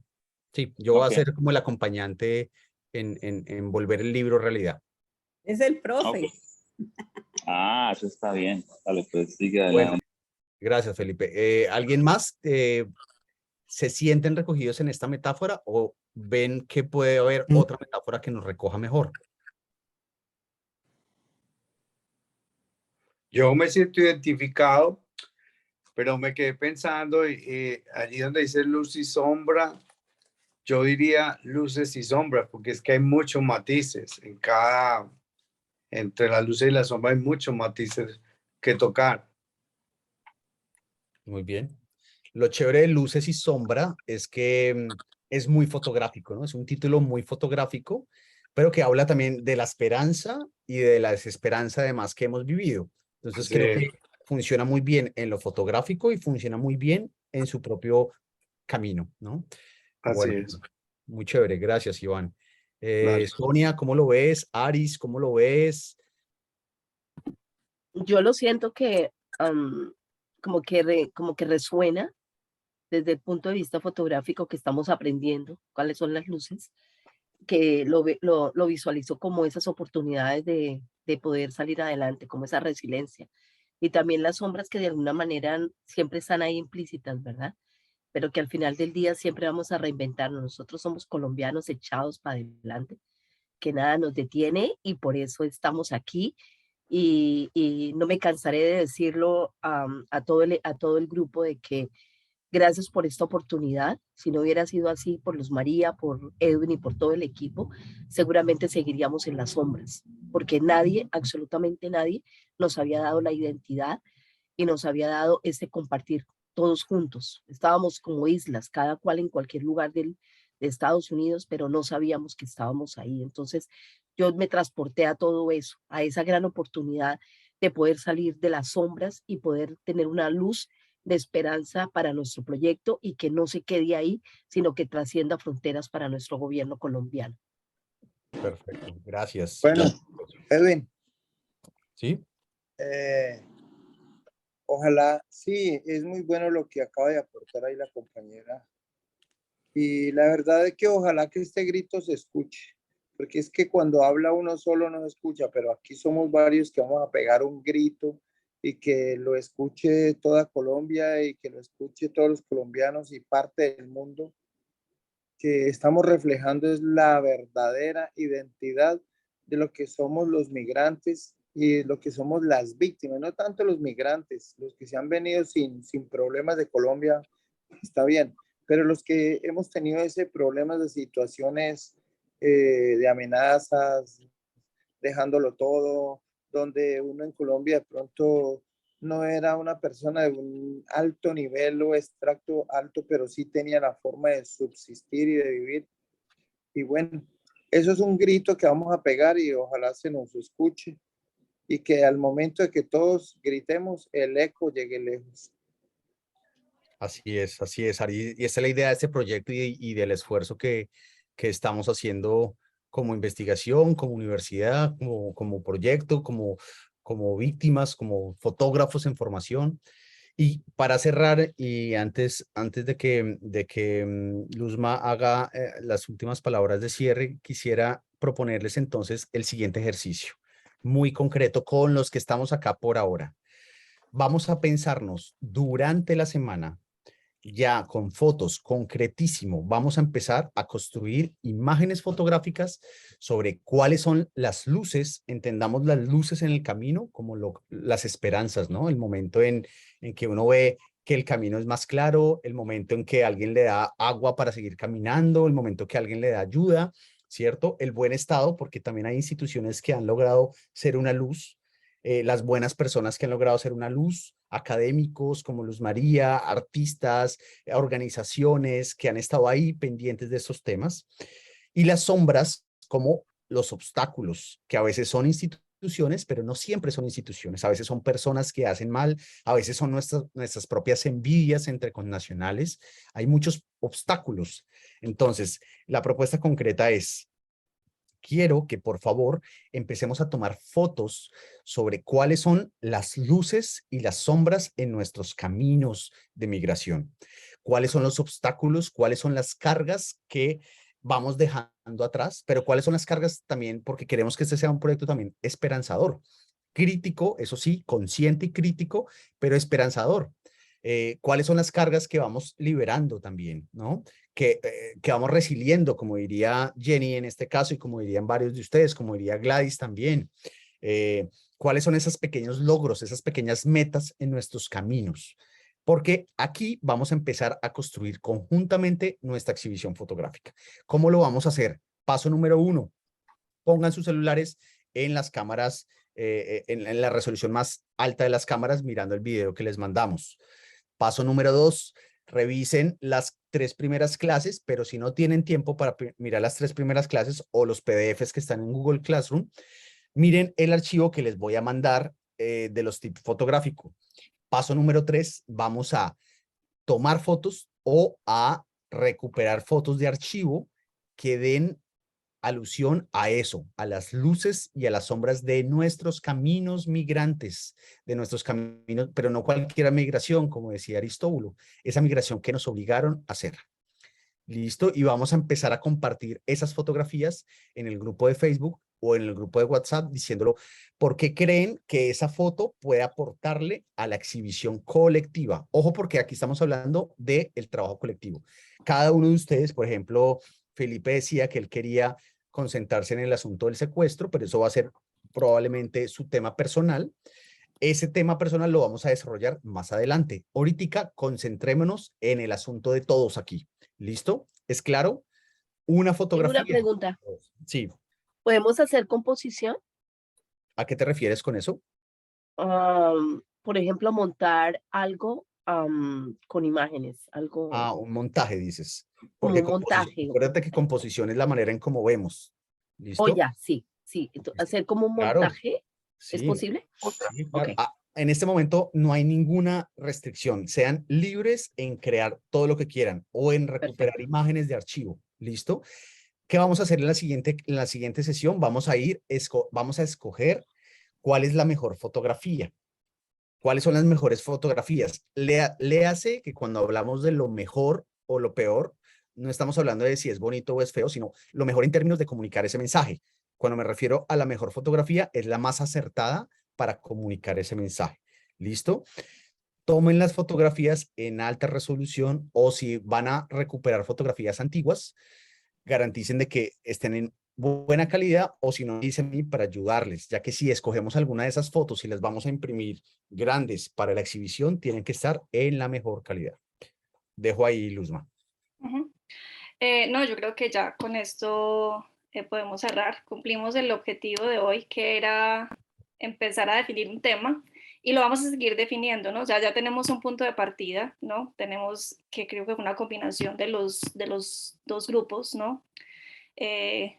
Sí, yo voy a Ok. ser como el acompañante en volver el libro realidad. Es el profe. Ok. Ah, eso está bien. Vale, pues sigue Bueno, adelante. gracias, Felipe. ¿Alguien más se sienten recogidos en esta metáfora o ven que puede haber otra metáfora que nos recoja mejor? Yo me siento identificado, pero me quedé pensando, allí donde dice luz y sombra, yo diría luces y sombras, porque es que hay muchos matices entre la luz y la sombra hay muchos matices que tocar. Muy bien. Lo chévere de Luces y Sombra es que es muy fotográfico, ¿no? Es un título muy fotográfico, pero que habla también de la esperanza y de la desesperanza además que hemos vivido. Entonces Sí. creo que funciona muy bien en lo fotográfico y funciona muy bien en su propio camino, ¿no? Así Bueno, es. muy chévere. Gracias, Iván. Vale. Sonia, ¿cómo lo ves? Aris, ¿cómo lo ves? Yo lo siento que como que resuena desde el punto de vista fotográfico que estamos aprendiendo cuáles son las luces, que lo visualizo como esas oportunidades de poder salir adelante, como esa resiliencia. Y también las sombras que de alguna manera siempre están ahí implícitas, ¿verdad? Pero que al final del día siempre vamos a reinventarnos. Nosotros somos colombianos echados para adelante, que nada nos detiene y por eso estamos aquí. Y no me cansaré de decirlo a todo el grupo de que gracias por esta oportunidad. Si no hubiera sido así por Luz María, por Edwin y por todo el equipo, seguramente seguiríamos en las sombras, porque nadie, absolutamente nadie, nos había dado la identidad y nos había dado ese compartir todos juntos. Estábamos como islas, cada cual en cualquier lugar de Estados Unidos, pero no sabíamos que estábamos ahí. Entonces yo me transporté a todo eso, a esa gran oportunidad de poder salir de las sombras y poder tener una luz de esperanza para nuestro proyecto y que no se quede ahí, sino que trascienda fronteras para nuestro gobierno colombiano. Perfecto, gracias. Bueno, Edwin. ¿Sí? Ojalá, sí, es muy bueno lo que acaba de aportar ahí la compañera. Y la verdad es que ojalá que este grito se escuche, porque es que cuando habla uno solo no escucha, pero aquí somos varios que vamos a pegar un grito y que lo escuche toda Colombia y que lo escuche todos los colombianos y parte del mundo, que estamos reflejando es la verdadera identidad de lo que somos los migrantes y lo que somos las víctimas, no tanto los migrantes, los que se han venido sin problemas de Colombia, está bien, pero los que hemos tenido ese problema de situaciones de amenazas, dejándolo todo, donde uno en Colombia de pronto no era una persona de un alto nivel o extracto alto, pero sí tenía la forma de subsistir y de vivir. Y bueno, eso es un grito que vamos a pegar y ojalá se nos escuche y que al momento de que todos gritemos, el eco llegue lejos. Así es, Ari. Y esa es la idea de este proyecto y del esfuerzo que estamos haciendo como investigación, como universidad, como proyecto, como víctimas, como fotógrafos en formación. Y para cerrar, y antes de que Luzma haga las últimas palabras de cierre, quisiera proponerles entonces el siguiente ejercicio, muy concreto con los que estamos acá por ahora. Vamos a pensarnos durante la semana, ya con fotos, concretísimo, vamos a empezar a construir imágenes fotográficas sobre cuáles son las luces, entendamos las luces en el camino como las esperanzas, ¿no? El momento en que uno ve que el camino es más claro, el momento en que alguien le da agua para seguir caminando, el momento que alguien le da ayuda, ¿cierto? El buen estado, porque también hay instituciones que han logrado ser una luz, las buenas personas que han logrado ser una luz, académicos como Luz María, artistas, organizaciones que han estado ahí pendientes de estos temas, y las sombras como los obstáculos, que a veces son instituciones instituciones, pero no siempre son instituciones. A veces son personas que hacen mal, a veces son nuestras propias envidias entre connacionales. Hay muchos obstáculos. Entonces, la propuesta concreta es: quiero que por favor empecemos a tomar fotos sobre cuáles son las luces y las sombras en nuestros caminos de migración. Cuáles son los obstáculos, cuáles son las cargas que vamos dejando atrás, pero cuáles son las cargas también, porque queremos que este sea un proyecto también esperanzador, crítico, eso sí, consciente y crítico, pero esperanzador. Cuáles son las cargas que vamos liberando también, ¿no? Que vamos resiliendo, como diría Jenny en este caso, y como dirían varios de ustedes, como diría Gladys también. ¿Cuáles son esos pequeños logros, esas pequeñas metas en nuestros caminos? Porque aquí vamos a empezar a construir conjuntamente nuestra exhibición fotográfica. ¿Cómo lo vamos a hacer? Paso número 1, pongan sus celulares en las cámaras, en la resolución más alta de las cámaras, mirando el video que les mandamos. Paso número 2, revisen las 3 primeras clases, pero si no tienen tiempo para mirar las 3 primeras clases o los PDFs que están en Google Classroom, miren el archivo que les voy a mandar de los tips fotográficos. Paso número 3, vamos a tomar fotos o a recuperar fotos de archivo que den alusión a eso, a las luces y a las sombras de nuestros caminos migrantes, de nuestros caminos, pero no cualquier migración, como decía Aristóbulo, esa migración que nos obligaron a hacer. ¿Listo? Y vamos a empezar a compartir esas fotografías en el grupo de Facebook o en el grupo de WhatsApp, diciéndolo por qué creen que esa foto puede aportarle a la exhibición colectiva. Ojo, porque aquí estamos hablando del trabajo colectivo. Cada uno de ustedes, por ejemplo, Felipe decía que él quería concentrarse en el asunto del secuestro, pero eso va a ser probablemente su tema personal. Ese tema personal lo vamos a desarrollar más adelante. Ahorita concentrémonos en el asunto de todos aquí. ¿Listo? ¿Es claro? Una Tengo fotografía. una pregunta. Sí. ¿Podemos hacer composición? ¿A qué te refieres con eso? Por ejemplo, montar algo con imágenes, algo Ah, un montaje, dices. como Porque un montaje. acuérdate que composición es la manera en cómo vemos. Oh, ¿Listo? ya, sí, sí. Hacer como un Claro. montaje, ¿es Sí. posible? Sí, claro. Ok. En este momento no hay ninguna restricción. Sean libres en crear todo lo que quieran o en recuperar Perfecto. imágenes de archivo. ¿Listo? ¿Qué vamos a hacer en la siguiente sesión? Vamos a escoger cuál es la mejor fotografía. ¿Cuáles son las mejores fotografías? Léase que cuando hablamos de lo mejor o lo peor, no estamos hablando de si es bonito o es feo, sino lo mejor en términos de comunicar ese mensaje. Cuando me refiero a la mejor fotografía, es la más acertada para comunicar ese mensaje. ¿Listo? Tomen las fotografías en alta resolución o si van a recuperar fotografías antiguas, garanticen de que estén en buena calidad o si no, dicen para ayudarles, ya que si escogemos alguna de esas fotos y las vamos a imprimir grandes para la exhibición, tienen que estar en la mejor calidad. Dejo ahí, Luzma. No, yo creo que ya con esto podemos cerrar. Cumplimos el objetivo de hoy, que era empezar a definir un tema y lo vamos a seguir definiendo, ¿no? O sea, ya tenemos un punto de partida, ¿no? Tenemos que creo que una combinación de los dos grupos, ¿no?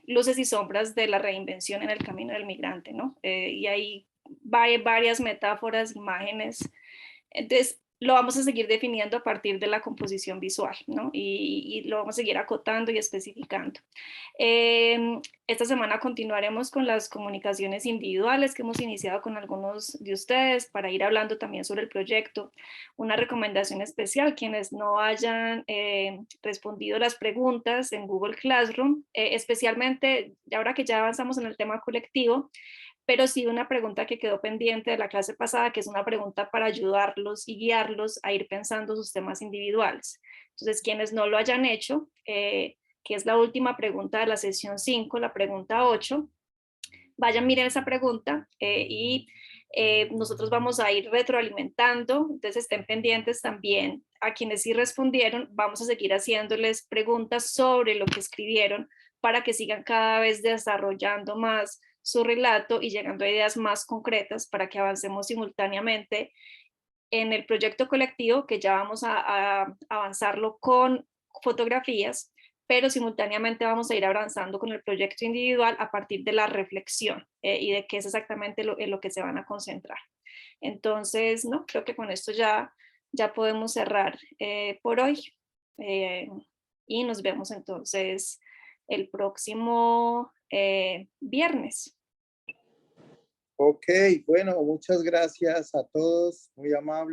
Luces y sombras de la reinvención en el camino del migrante, ¿no? Y hay varias metáforas, imágenes. Entonces, lo vamos a seguir definiendo a partir de la composición visual, ¿no? Y lo vamos a seguir acotando y especificando. Esta semana continuaremos con las comunicaciones individuales que hemos iniciado con algunos de ustedes para ir hablando también sobre el proyecto. Una recomendación especial, quienes no hayan respondido las preguntas en Google Classroom, especialmente ahora que ya avanzamos en el tema colectivo, pero sí una pregunta que quedó pendiente de la clase pasada, que es una pregunta para ayudarlos y guiarlos a ir pensando sus temas individuales. Entonces, quienes no lo hayan hecho, que es la última pregunta de la sesión 5, la pregunta 8, vayan, miren esa pregunta y nosotros vamos a ir retroalimentando, entonces estén pendientes también a quienes sí respondieron, vamos a seguir haciéndoles preguntas sobre lo que escribieron para que sigan cada vez desarrollando más su relato y llegando a ideas más concretas para que avancemos simultáneamente en el proyecto colectivo, que ya vamos a avanzarlo con fotografías, pero simultáneamente vamos a ir avanzando con el proyecto individual a partir de la reflexión y de qué es exactamente en lo que se van a concentrar. Entonces, no, creo que con esto ya podemos cerrar por hoy y nos vemos entonces el próximo viernes. Ok, bueno, muchas gracias a todos, muy amables.